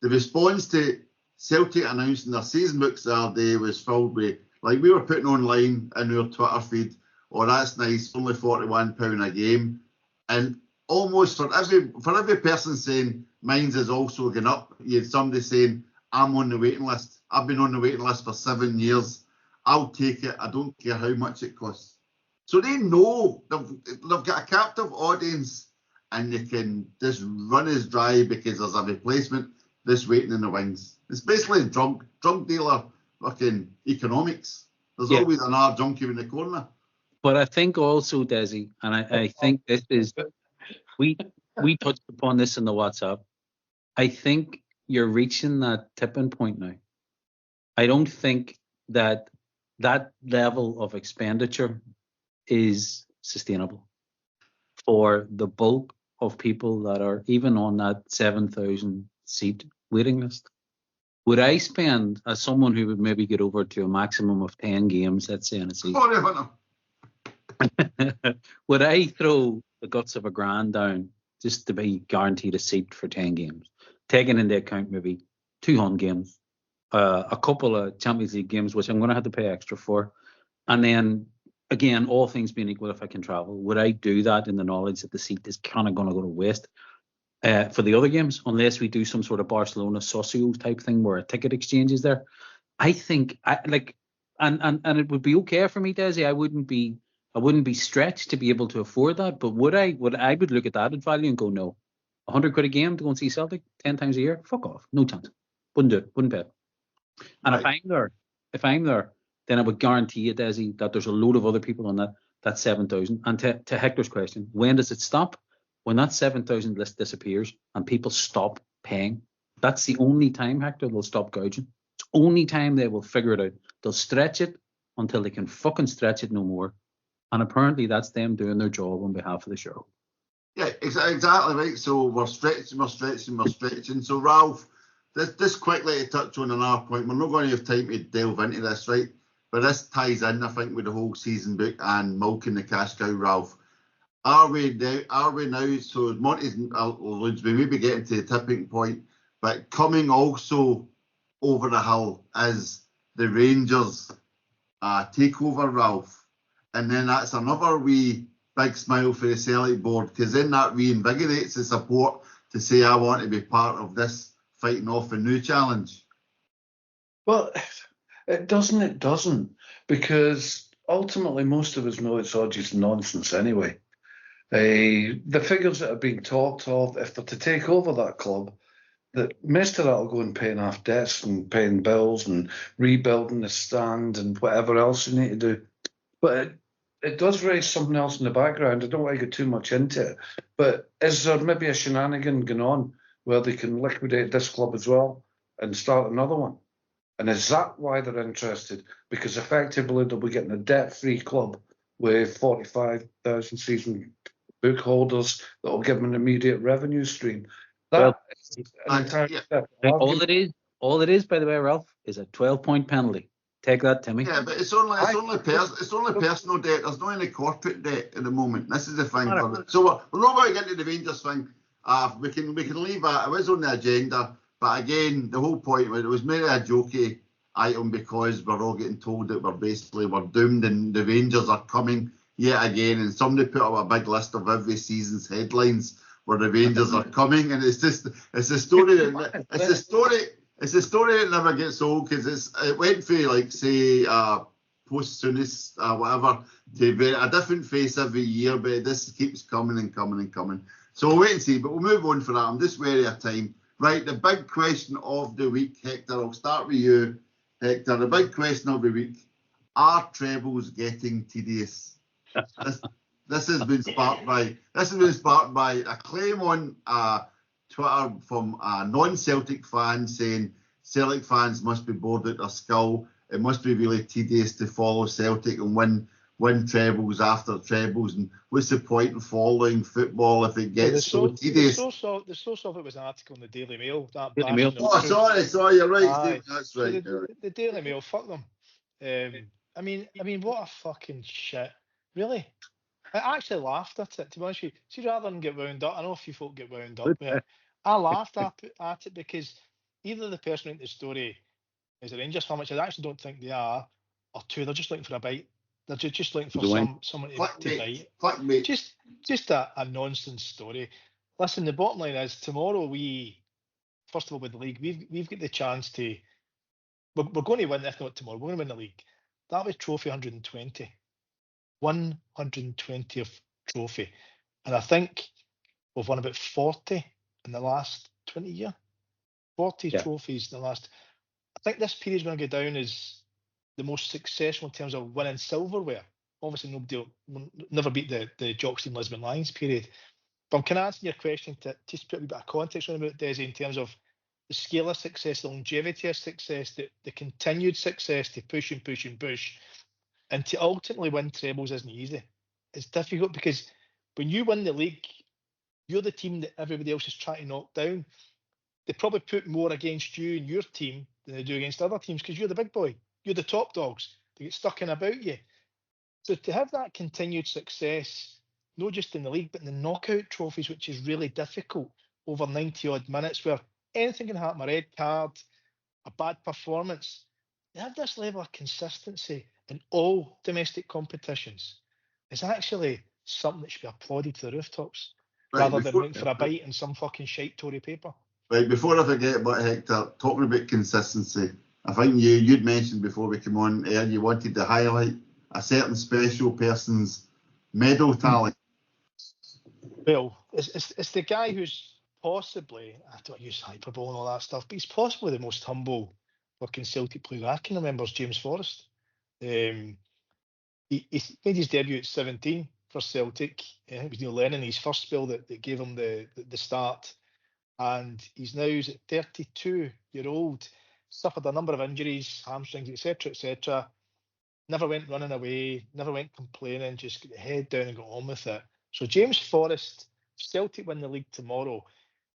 The response to Celtic announcing their season books the other day was filled with, like we were putting online in our Twitter feed, oh, that's nice, only £41 a game. And almost for every person saying mine's is also going up, you had somebody saying, I'm on the waiting list. I've been on the waiting list for 7 years. I'll take it. I don't care how much it costs. So they know they've got a captive audience and they can just run as dry because there's a replacement this waiting in the wings. It's basically drug dealer fucking economics. There's always an R junkie in the corner. But I think also, Desi, and I think this is, we touched upon this in the WhatsApp. I think you're reaching that tipping point now. I don't think that level of expenditure is sustainable for the bulk of people that are even on that 7,000 seat waiting list. Would I spend, as someone who would maybe get over to a maximum of 10 games, let's say in a season, would I throw the guts of £1,000 down just to be guaranteed a seat for 10 games, taking into account maybe 2 home games, a couple of Champions League games, which I'm going to have to pay extra for, and then again, all things being equal, if I can travel, would I do that in the knowledge that the seat is kind of going to go to waste for the other games, unless we do some sort of Barcelona socio type thing where a ticket exchange is there? I think and it would be okay for me, Desi. I wouldn't be stretched to be able to afford that, but would I would look at that at value and go, no, 100 quid a game to go and see Celtic 10 times a year? Fuck off, no chance. Wouldn't do it, wouldn't pay it. And right. if I'm there, then I would guarantee you, Desi, that there's a load of other people on that 7,000. And to Hector's question, when does it stop? When that 7,000 list disappears and people stop paying. That's the only time, Hector, they'll stop gouging. It's the only time they will figure it out. They'll stretch it until they can fucking stretch it no more. And apparently that's them doing their job on behalf of the show. Yeah, exactly right. So we're stretching. So Ralph, this quickly to touch on another point. We're not going to have time to delve into this, right? but this ties in, I think, with the whole season book and milking the cash cow, Ralph. Are we now? So Monty alludes, we may be getting to the tipping point, but coming also over the hill is the Rangers takeover, Ralph, and then that's another wee big smile for the Celtic board, because then that reinvigorates the support to say, I want to be part of this fighting off a new challenge. Well, it doesn't, because ultimately most of us know it's all just nonsense anyway. The figures that are being talked of, if they're to take over that club, that most of that will go in paying off debts and paying bills and rebuilding the stand and whatever else you need to do. But it does raise something else in the background. I don't want to get too much into it. But is there maybe a shenanigan going on where they can liquidate this club as well and start another one? And is that why they're interested? Because effectively they'll be getting a debt-free club with 45,000 season book holders that will give them an immediate revenue stream. That is an entire step. All it is, by the way, Ralph, is a 12-point penalty. Take that, Timmy. Yeah, but it's only personal debt. There's no any corporate debt at the moment. This is the thing. So we're not going to get into the Rangers thing. We can leave that. It was on the agenda, but again, the whole point was it was merely a jokey item because we're all getting told that we're doomed and the Rangers are coming yet again. And somebody put up a big list of every season's headlines where the Rangers are coming, and it's a story that never gets old, because it went through, like, say, post-Soonest, whatever, to a different face every year, but this keeps coming and coming and coming. So we'll wait and see, but we'll move on for that. I'm just wary of time. Right, the big question of the week, Hector. I'll start with you, Hector. The big question of the week: are trebles getting tedious? This has been sparked by a claim on Twitter from a non-Celtic fan saying Celtic fans must be bored at their skull. It must be really tedious to follow Celtic and win trebles after trebles. And what's the point in following football if it gets so tedious? The source of it was an article in the Daily Mail. Daily Mail. Oh, sorry, you're right, Steve. That's right. So the Daily Mail, fuck them. I mean, what a fucking shit. Really? I actually laughed at it, to be honest with you. See, rather than get wound up, I know a few folk get wound up, but I laughed at it because either the person who wrote the story is a Rangers fan, which I actually don't think they are, or two, they're just looking for a bite. They're just looking for someone to bite. Clickbait. Just a nonsense story. Listen, the bottom line is tomorrow first of all with the league, we've got the chance to. We're going to win, if not tomorrow. We're going to win the league. That was trophy 120. 120th trophy, and I think we've won about 40 in the last 20 years. 40 trophies in the last. I think this period is going to go down as the most successful in terms of winning silverware. Obviously, nobody will never beat the Jockstein Lisbon Lions period. But I'm kind of answering your question to just put a bit of context on about Desi in terms of the scale of success, the longevity of success, the continued success to push and push and push. And to ultimately win trebles isn't easy. It's difficult because when you win the league, you're the team that everybody else is trying to knock down. They probably put more against you and your team than they do against other teams because you're the big boy. You're the top dogs. They get stuck in about you. So to have that continued success, not just in the league, but in the knockout trophies, which is really difficult over 90-odd minutes where anything can happen, a red card, a bad performance. They have this level of consistency in all domestic competitions. It's actually something that should be applauded to the rooftops, rather than looking for a bite in some fucking shite Tory paper. Right, before I forget about Hector, talking about consistency, I think you'd mentioned before we came on air you wanted to highlight a certain special person's medal tally. Well, it's the guy who's possibly, I don't use hyperbole and all that stuff, but he's possibly the most humble fucking Celtic player I can remember is James Forrest. He made his debut at 17 for Celtic. It was Neil Lennon, his first spell that gave him the start. And he's now 32-year-old, suffered a number of injuries, hamstrings, etc. Never went running away, never went complaining, just get the head down and got on with it. So James Forrest, Celtic win the league tomorrow.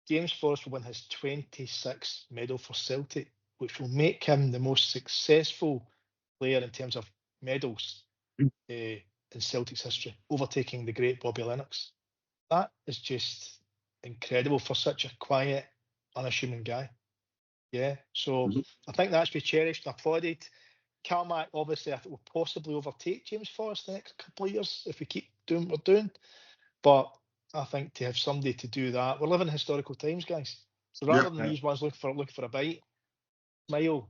James Forrest will win his 26th medal for Celtic, which will make him the most successful player in terms of medals in Celtic's history, overtaking the great Bobby Lennox. That is just incredible for such a quiet, unassuming guy. Yeah, so I think that should be cherished and applauded. Carmack, obviously, I think will possibly overtake James Forrest the next couple of years if we keep doing what we're doing. But I think to have somebody to do that, we're living in historical times, guys. So rather than these ones looking for a bite, smile,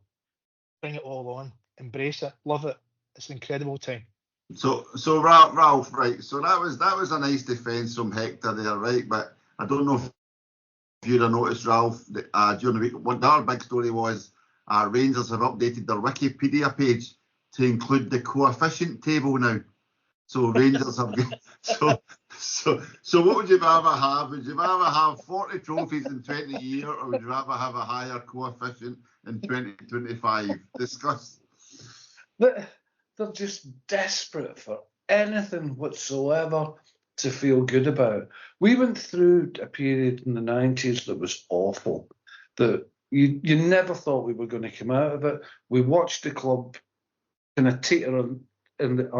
bring it all on, embrace it, love it. It's an incredible time. So Ralph, right? So that was a nice defence from Hector there, right? But I don't know if you'd have noticed, Ralph, that, during the week, what the other big story was, Rangers have updated their Wikipedia page to include the coefficient table now. So Rangers have so what would you rather have? Would you rather have 40 trophies in 20 years, or would you rather have a higher coefficient in 2025? Discuss. They're just desperate for anything whatsoever to feel good about. We went through a period in the 90s that was awful, that you never thought we were going to come out of it. We watched the club kind of teeter on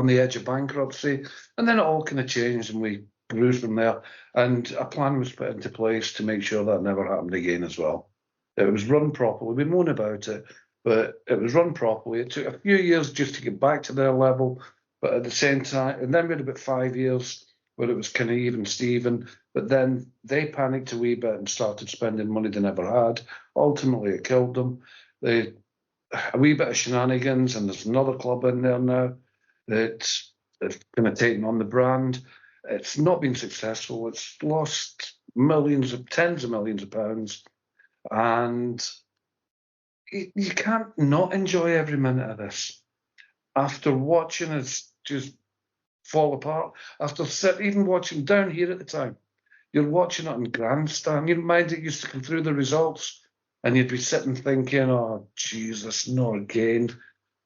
the edge of bankruptcy, and then it all kind of changed and we grew from there. And a plan was put into place to make sure that never happened again as well. It was run properly. We moan about it, but it was run properly. It took a few years just to get back to their level, but at the same time, and then we had about 5 years where it was kind of even Steven, but then they panicked a wee bit and started spending money they never had. Ultimately, it killed them. A wee bit of shenanigans, and there's another club in there now that's kind of taken on the brand. It's not been successful. It's lost tens of millions of pounds, and you can't not enjoy every minute of this. After watching it just fall apart, even watching down here at the time, you're watching it on grandstand. Your mind, it used to come through the results, and you'd be sitting thinking, "Oh Jesus, not again."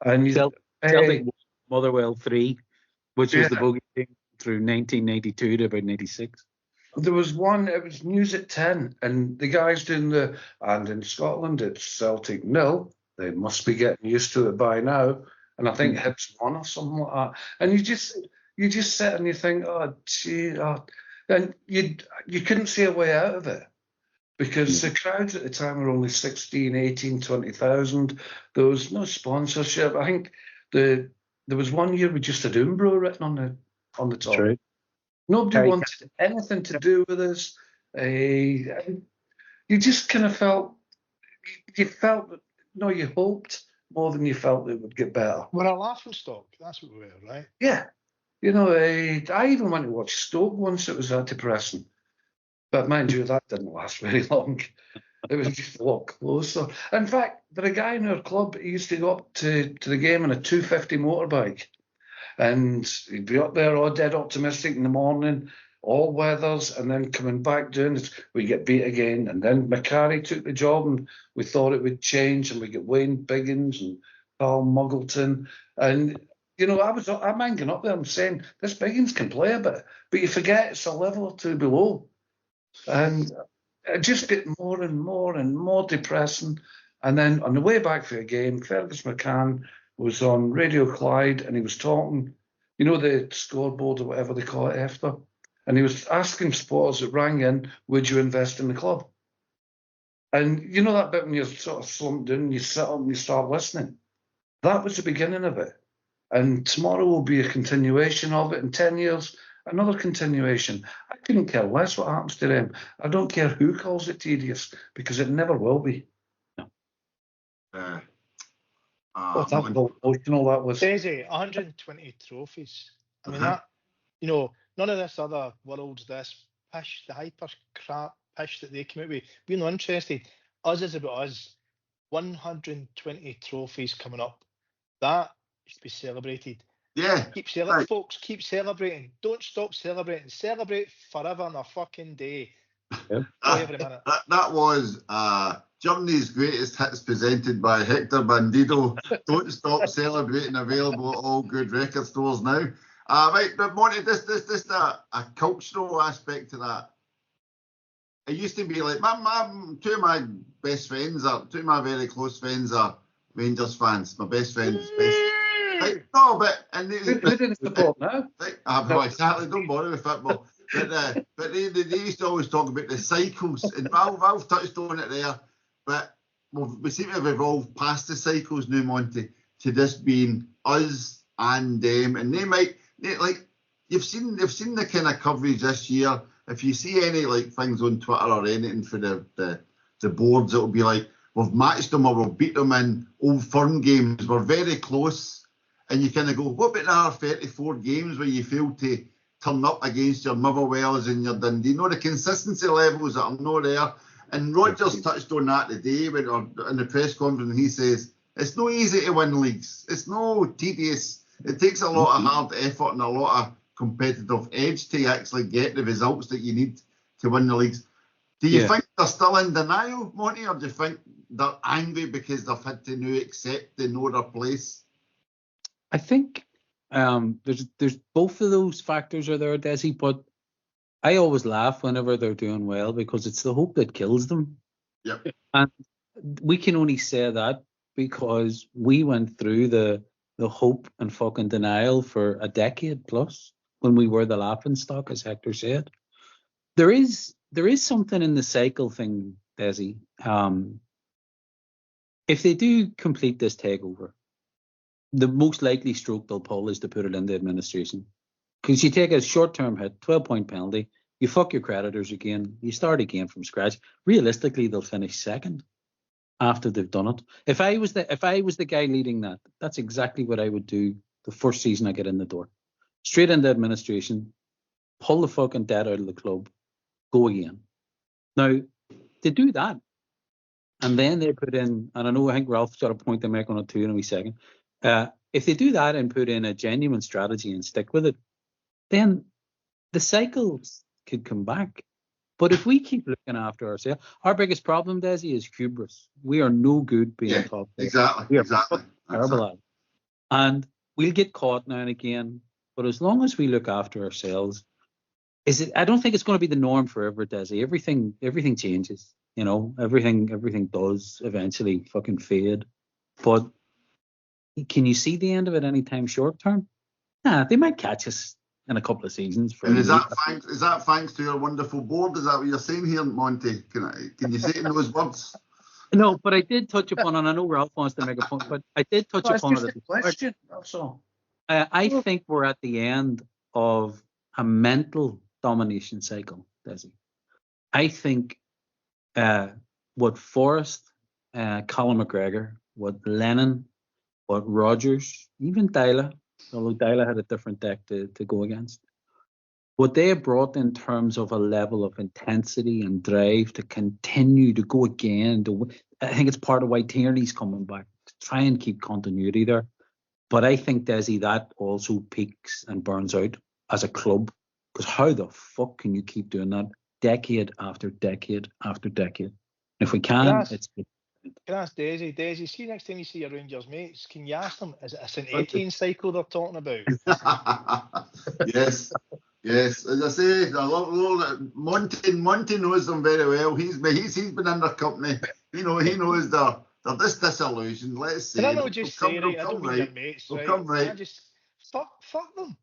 And Celtic Motherwell 3, which was the bogey team through 1992 to about 96. There was one, it was news at 10, and the guys doing and in Scotland it's Celtic 0. They must be getting used to it by now. And I think Hibs 1 or something like that. And you just sit and you think, oh, gee, and you couldn't see a way out of it. Because the crowds at the time were only 16, 18, 20,000. There was no sponsorship. I think there was one year with just a Doombro written on the top. True. Nobody wanted anything to do with us. You just kind of felt, you hoped more than you felt it would get better. We're a laughing stock. That's what we were, right? Yeah. I even went to watch Stoke once. It was that depressing. But mind you, that didn't last very long. It was just a lot closer. In fact, there was a guy in our club, he used to go up to the game on a 250 motorbike. And he'd be up there all dead optimistic in the morning, all weathers, and then coming back doing it, we get beat again. And then McCarry took the job, and we thought it would change, and we get Wayne Biggins and Carl Muggleton. And, I'm hanging up there, I'm saying, this Biggins can play a bit, but you forget it's a level or two below. And it just get more and more and more depressing. And then on the way back for a game, Fergus McCann was on Radio Clyde, and he was talking, the scoreboard or whatever they call it after, and he was asking supporters that rang in, would you invest in the club? And that bit when you're sort of slumped in, you sit up and you start listening. That was the beginning of it. And tomorrow will be a continuation of it. In 10 years, another continuation. I couldn't care less what happens to them. I don't care who calls it tedious, because it never will be. That was emotional, that was. Daisy, 120 trophies. I mean, that, none of this other world's this pish, the hyper crap pish that they come out with. We're not interested. Us is about us. 120 trophies coming up. That should be celebrated. Yeah. Keep celebrating, folks. Keep celebrating. Don't stop celebrating. Celebrate forever and a fucking day. Yeah. Every minute. That was Germany's greatest hits presented by Hector Bandido. Don't stop celebrating. Available at all good record stores now. Right, but Monty, this a cultural aspect to that. It used to be like two of my best friends two of my very close friends are Rangers fans. My best friend's No, but Who did it support now? Exactly. Don't bother with football. But they used to always talk about the cycles, and Ralph touched on it there. But we seem to have evolved past the cycles now, Monty, to this being us and them, and you've seen the kind of coverage this year. If you see any things on Twitter or anything for the boards, it'll be like, we've matched them or we've beat them in Old Firm games. We're very close. And you kind of go, what about the other 34 games where you failed to turn up against your Motherwells and your Dundee? The consistency levels that are not there. And Rodgers touched on that today in the press conference, and he says, it's not easy to win leagues. It's no tedious. It takes a lot of hard effort and a lot of competitive edge to actually get the results that you need to win the leagues. Do you think they're still in denial, Monty, or do you think they're angry because they've had to now accept they know their place? I think there's both of those factors are there, Desi, but I always laugh whenever they're doing well because it's the hope that kills them. Yep. And we can only say that because we went through the hope and fucking denial for a decade plus when we were the laughing stock, as Hector said. There is something in the cycle thing, Desi. If they do complete this takeover, the most likely stroke they'll pull is to put it into administration. Because you take a short-term hit, 12-point penalty, you fuck your creditors again, you start again from scratch. Realistically, they'll finish second after they've done it. If I was the guy leading that, that's exactly what I would do the first season I get in the door. Straight into administration, pull the fucking debt out of the club, go again. Now, to do that, and then they put in, and I think Ralph's got a point to make on it too in a wee second. If they do that and put in a genuine strategy and stick with it, then the cycles could come back. But if we keep looking after ourselves, our biggest problem, Desi, is hubris. We are no good being top. Exactly. We are terrible at it. And we'll get caught now and again. But as long as we look after ourselves, I don't think it's going to be the norm forever, Desi. Everything changes. You know, everything does eventually fucking fade. But can you see the end of it anytime short term? Nah, they might catch us in a couple of seasons. And is that thanks to your wonderful board? Is that what you're saying here, Monty? Can you say it in those words? No, but I did touch upon, and I know Ralph wants to make a point, but I did touch upon it. It's a question, that's all. I think we're at the end of a mental domination cycle, Desi. I think what Forrest, Colin McGregor, what Lennon, what Rodgers, even Dyla, although Dyla had a different deck to go against, what they have brought in terms of a level of intensity and drive to continue to go again. I think it's part of why Tierney's coming back, to try and keep continuity there. But I think, Desi, that also peaks and burns out as a club. Because how the fuck can you keep doing that decade after decade after decade? If we can, it's... Can I ask Daisy, see next time you see your Rangers mates, can you ask them, is it a St 18 cycle they're talking about? Yes. As I say, Monty knows them very well. He's been in their company. He knows they're this disillusioned. Let's say. Can I not just say, right, I don't mean their mates, right? Come right. I just fuck them.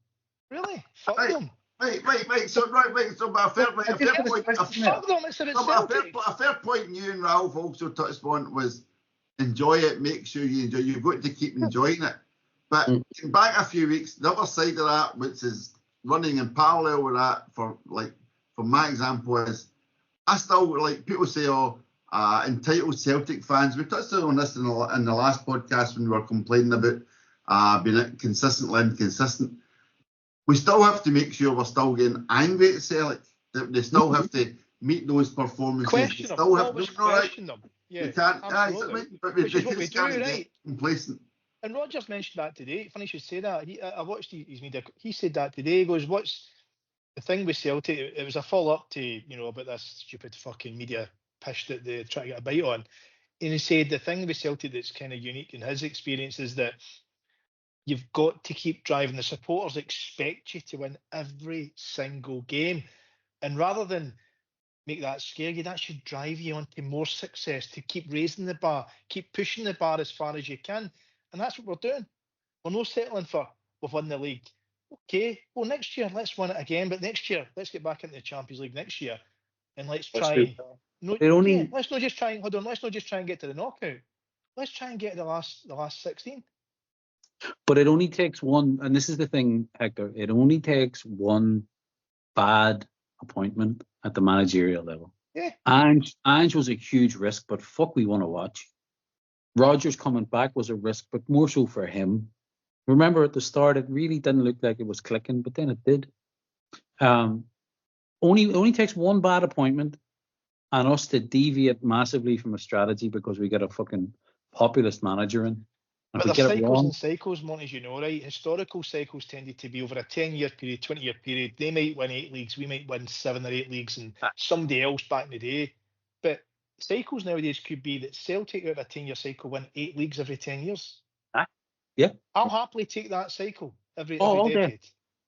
Really? Fuck them. Right. So a fair point. Fuck them. It's Celtic. A fair point you and Ralph also touched on was enjoy it. Make sure you enjoy. You've got to keep enjoying it. But back a few weeks, the other side of that, which is running in parallel with that, for my example, is I still people say, entitled Celtic fans. We touched on this in the last podcast when we were complaining about being consistently inconsistent. We still have to make sure we're still getting angry at Celtic. That they still have to meet those performances. Question them. Always question them. Yeah, we can't. Absolutely. But we Which is what we just do, can't right? get complacent. And Rodgers mentioned that today. Funny you should say that. I watched his media. He said that today. He goes, "What's the thing with Celtic?" It was a follow-up to about this stupid fucking media pish that they try to get a bite on. And he said the thing with Celtic that's kind of unique in his experience is that you've got to keep driving. The supporters expect you to win every single game. And rather than make that scare you, that should drive you on to more success, to keep raising the bar, keep pushing the bar as far as you can. And that's what we're doing. We're not settling for we've won the league. Okay, well next year let's win it again, but next year let's get back into the Champions League next year, and let's try. Let's not just try and hold on. Let's not just try and get to the knockout. Let's try and get to the last 16. But it only takes one, and this is the thing, Hector. It only takes one bad appointment at the managerial level. Yeah. Ange was a huge risk, but fuck, we want to watch. Rodgers coming back was a risk, but more so for him. Remember at the start, it really didn't look like it was clicking, but then it did. Only takes one bad appointment and us to deviate massively from a strategy because we get a fucking populist manager in. But there's cycles and cycles, Monty, as you know, right? Historical cycles tended to be over a 10-year period, 20-year period. They might win 8 leagues, we might win 7 or 8 leagues, and somebody else back in the day. But cycles nowadays could be that Celtic out of a 10-year cycle win 8 leagues every 10 years. Yeah. I'll happily take that cycle every decade.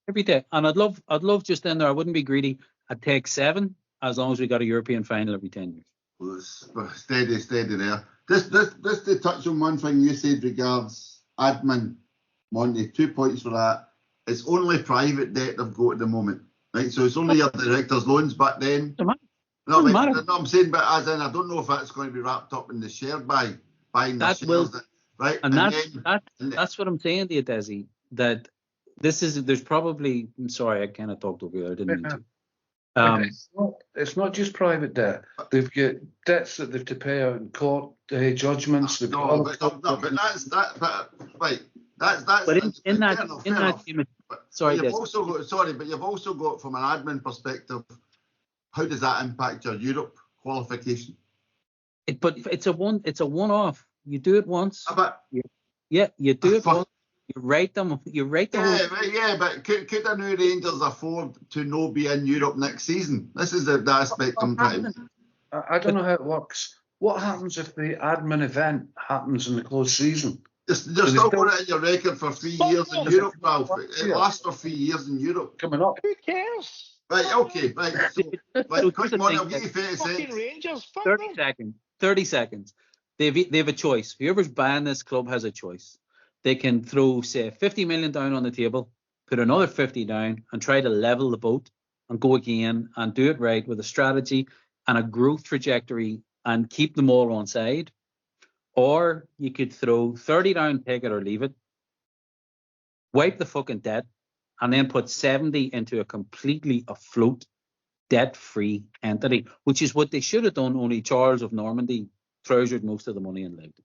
Every day. And I'd love just in there, I wouldn't be greedy. I'd take 7 as long as we got a European final every 10 years. Well, steady there. Just to touch on one thing you said regards admin, Monty, 2 points for that. It's only private debt they've got at the moment, right? So it's only your director's loans back then. I'm saying, but as in, I don't know if that's going to be wrapped up in the share buying the shares. Right? And that's what I'm saying to you, Desi, that there's probably, I'm sorry, I kind of talked over you, I didn't mean to. It's not just private debt. They've got debts that they've to pay out in court, judgments. But that's. But in that sorry, you've also got from an admin perspective, how does that impact your Europe qualification? But it's a one-off. You do it once. You do it once. You rate them. But could the new Rangers afford to not be in Europe next season? This is the aspect I'm trying. I don't know how it works. What happens if the admin event happens in the closed season? You're still going to in your record for 3 years in Europe, Ralph. It lasts for 3 years in Europe. Coming up. Who cares? Right, okay, right. So, quick one, I'll give you 30 seconds. Rangers, 30 seconds. They have a choice. Whoever's buying this club has a choice. They can throw, say, 50 million down on the table, put another 50 down, and try to level the boat and go again and do it right with a strategy and a growth trajectory and keep them all on side. Or you could throw 30 down, take it or leave it, wipe the fucking debt, and then put 70 into a completely afloat, debt-free entity, which is what they should have done, only Charles of Normandy trousered most of the money and lived.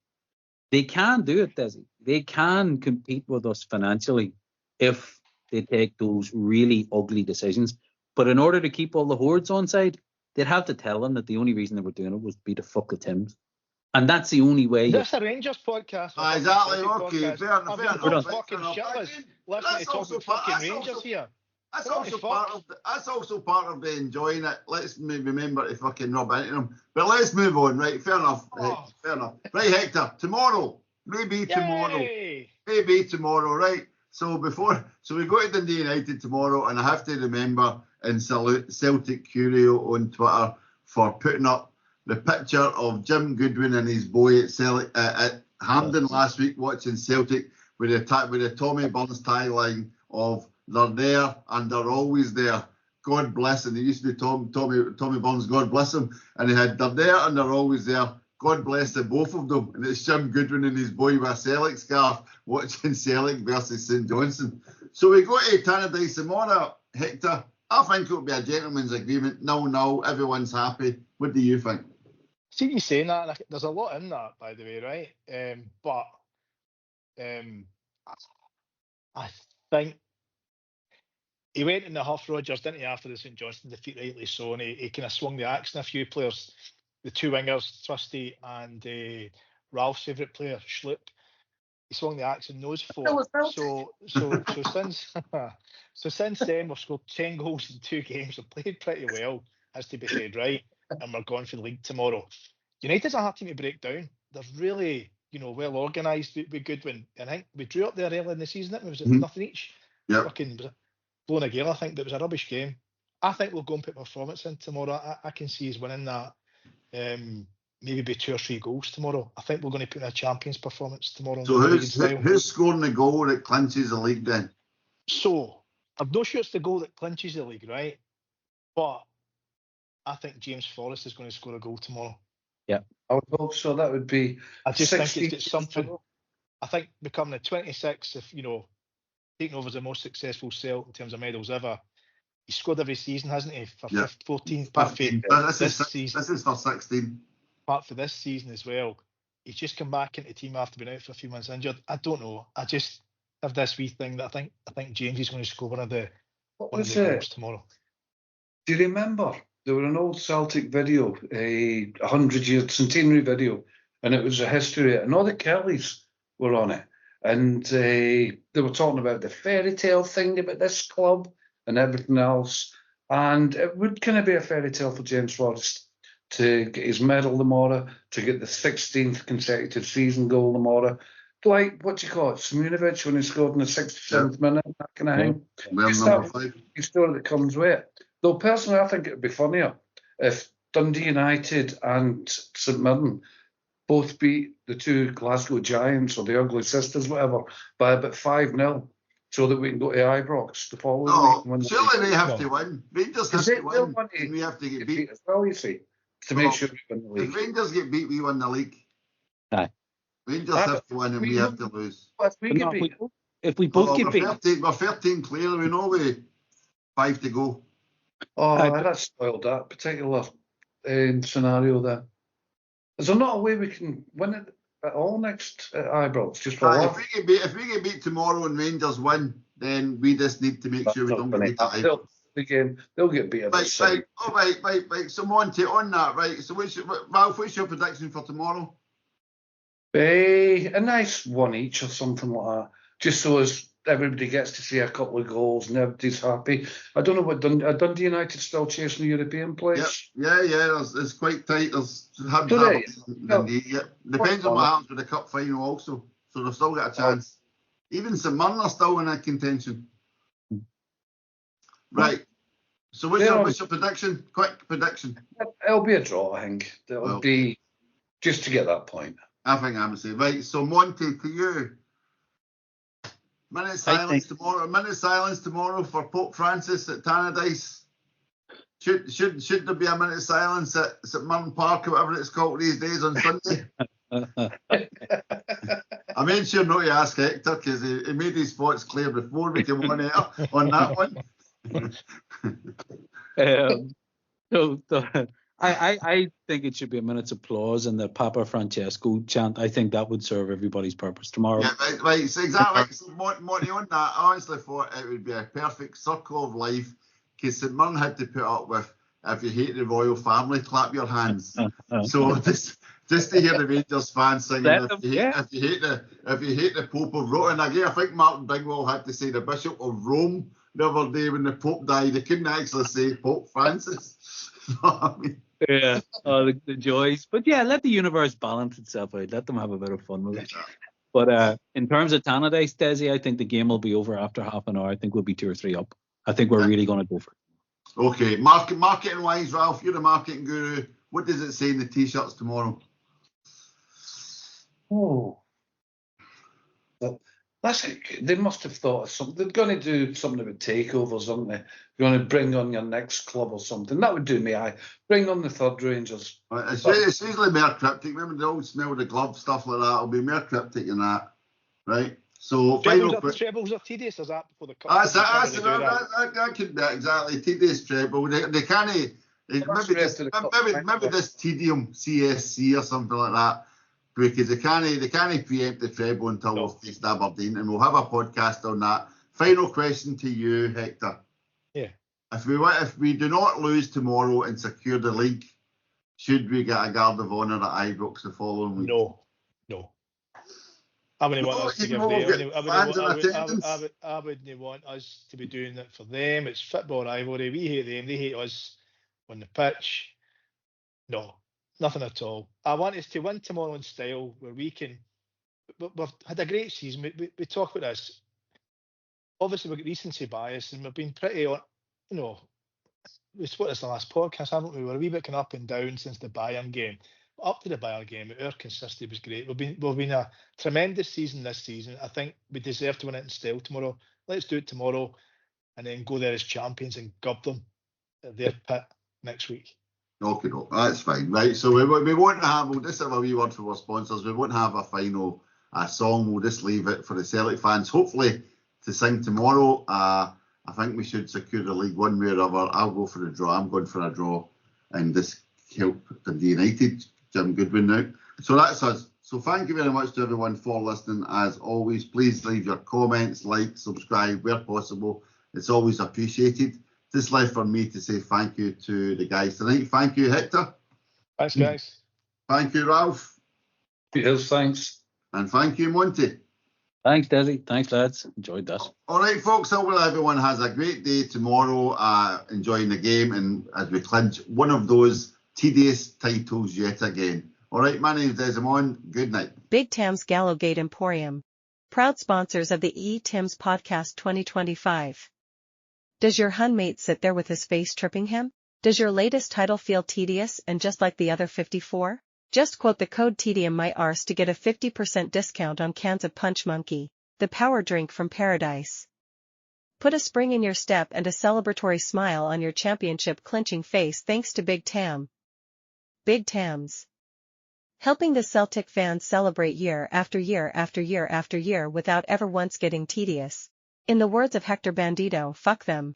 They can do it, Desi. They can compete with us financially if they take those really ugly decisions. But in order to keep all the hordes on side, they'd have to tell them that the only reason they were doing it was to be the fuck the Tims. And that's the only way. That's a Rangers podcast. Exactly. Okay. Fair enough. Let's talk about fucking Rangers here. That's also part of the enjoying it. Let's remember to fucking rub into them. But let's move on, right? Fair enough. Fair enough. Right, Hector. Tomorrow. Maybe tomorrow, right? So we go to Dundee United tomorrow, and I have to remember and salute Celtic Curio on Twitter for putting up the picture of Jim Goodwin and his boy at Hampden last week watching Celtic with the Tommy Burns tagline of "They're there and they're always there. God bless." And he used to be Tommy Burns, God bless him. And he had "They're there and they're always there. God bless the both of them." And it's Jim Goodwin and his boy with a Celtic scarf watching Celtic versus St Johnstone. So we go to Tannadice tomorrow, Hector. I think it'll be a gentleman's agreement. 0-0, everyone's happy. What do you think? See you saying that. There's a lot in that, by the way, right? But I think he went in the huff, Rodgers, didn't he, after the St Johnstone defeat, rightly so, and he kind of swung the axe on a few players, the two wingers, Trusty and Ralph's favourite player, Schlupp. He swung the axe in those four. So since then, we've scored 10 goals in 2 games. We've played pretty well, has to be said, right? And we're going for the league tomorrow. United's a hard team to break down. They're really, well organised with Goodwin. And I think we drew up there early in the season. It was nothing each. Yeah. Fucking blown a gale, I think, but it was a rubbish game. I think we'll go and put performance in tomorrow. I can see us winning that. maybe be 2 or 3 goals tomorrow. I think we're going to put in a champions performance tomorrow. So who's scoring the goal that clinches the league then? So I'm not sure it's the goal that clinches the league, right? But I think James Forrest is going to score a goal tomorrow. Yeah, I would hope so. That would be. I just think it's got something. I think becoming the 26th, if taking over as the most successful Celtic in terms of medals ever. He's scored every season, hasn't he? For 14, apart from this season. This is for 16. Apart for this season as well. He's just come back into the team after being out for a few months injured. I don't know. I just have this wee thing that I think James is going to score one of the goals tomorrow. Do you remember? There was an old Celtic video, a 100-year centenary video, and it was a history, and all the Kellys were on it. And they were talking about the fairy tale thing about this club and everything else. And it would kind of be a fairy tale for James Forrest to get his medal tomorrow, to get the 16th consecutive season goal tomorrow. Like, what do you call it, Simunovic when he scored in the 67th minute, that kind of thing. Just that story that comes with it. Though personally, I think it would be funnier if Dundee United and St Mirren both beat the 2 Glasgow Giants or the Ugly Sisters, whatever, by about 5-0, so that we can go to Ibrox the following week. Surely they have to win. Rangers have to win. And we have to get beat as well, you see, to make sure we win the league. If Rangers get beat, we win the league. Aye. Rangers have to win and we have to lose. If we both get beat, we're 13 clear. We know we 5 to go. Oh, that spoiled that particular scenario there. Is there not a way we can win it at all next at Ibrox? Just for if we get beat tomorrow and Rangers win, then we just need to make sure we don't get beat at Ibrox. They'll get beat at Right. So Monty, on that, right? So Ralph, what's your prediction for tomorrow? A nice one each or something like that, just so as everybody gets to see a couple of goals and everybody's happy. I don't know what Dundee United still chasing the European place. Yeah. It's quite tight. There's Dundee. Yeah. Depends on what happens with the cup final also. So they've still got a chance. Even St Mirren are still in that contention. Right. So what's your prediction? Quick prediction. It'll be a draw, I think. It'll be just to get that point. I think I'm saying right. So Monty, to you. Minute silence tomorrow for Pope Francis at Tannadice. Should there be a minute silence at St Mirren Park or whatever it's called these days on Sunday? I made sure not to ask Hector because he made his thoughts clear before we came on air on that one. I think it should be a minute's applause and the Papa Francesco chant. I think that would serve everybody's purpose tomorrow. Yeah, right. So exactly. So Monty, on that, I honestly thought it would be a perfect circle of life because St Mirren had to put up with, if you hate the royal family, clap your hands. So just to hear the Rangers fans singing, if you hate the Pope of Rome, and again, I think Martin Bigwell had to say the Bishop of Rome the other day when the Pope died. They couldn't actually say Pope Francis. Yeah, the joys. But yeah, let the universe balance itself out. Let them have a bit of fun with it. But in terms of Tannadice, Desi, I think the game will be over after half an hour. I think we'll be 2 or 3 up. I think we're really going to go for it. Okay, marketing wise, Ralph, you're the marketing guru. What does it say in the t-shirts tomorrow? Oh, that's it. They must have thought of something. They're going to do something about takeovers, aren't they? They're going to bring on your next club or something. That would do me. Bring on the third Rangers. It's usually more cryptic. Remember the old smell the glove stuff like that. It'll be more cryptic than that, right? So trebles are tedious, is that before the cup? That could be exactly tedious treble. They can't. Maybe this Tedium CSC or something like that. Because they can't preempt the treble until we've faced Aberdeen, and we'll have a podcast on that. Final question to you, Hector. Yeah. If we do not lose tomorrow and secure the league, should we get a guard of honour at Ibrox the following week? No. I wouldn't want us to give them. I wouldn't want us to be doing it for them. It's football rivalry. We hate them. They hate us on the pitch. No. Nothing at all. I want us to win tomorrow in style where we can. We've had a great season. We talk about this. Obviously, we've got recency bias and we've been pretty, we spoke this in the last podcast, haven't we? We're a wee bit up and down since the Bayern game. Up to the Bayern game, our consistency was great. We've been a tremendous season this season. I think we deserve to win it in style tomorrow. Let's do it tomorrow, and then go there as champions and gub them at their pit next week. Okay, no, that's fine. Right, so we won't have, we'll just have a wee word for our sponsors. We won't have a final song. We'll just leave it for the Celtic fans, hopefully, to sing tomorrow. I think we should secure the league one way or other. I'll go for the draw. I'm going for a draw and just help Dundee United. Jim Goodwin now. So that's us. So thank you very much to everyone for listening. As always, please leave your comments, like, subscribe where possible. It's always appreciated. Just left for me to say thank you to the guys tonight. Thank you, Hector. Thanks, guys. Thank you, Ralph. Yes, thanks. And thank you, Monty. Thanks, Desi. Thanks, lads. Enjoyed that. All right, folks. I hope everyone has a great day tomorrow, enjoying the game, and as we clinch one of those tedious titles yet again. All right, my name's Desmond. Good night. Big Tam's Gallowgate Emporium. Proud sponsors of the Tim's Podcast 2025. Does your hunmate sit there with his face tripping him? Does your latest title feel tedious and just like the other 54? Just quote the code Tedium my arse to get a 50% discount on cans of Punch Monkey, the power drink from paradise. Put a spring in your step and a celebratory smile on your championship clinching face thanks to Big Tam. Big Tams. Helping the Celtic fans celebrate year after year after year after year without ever once getting tedious. In the words of Hector Bandito, fuck them.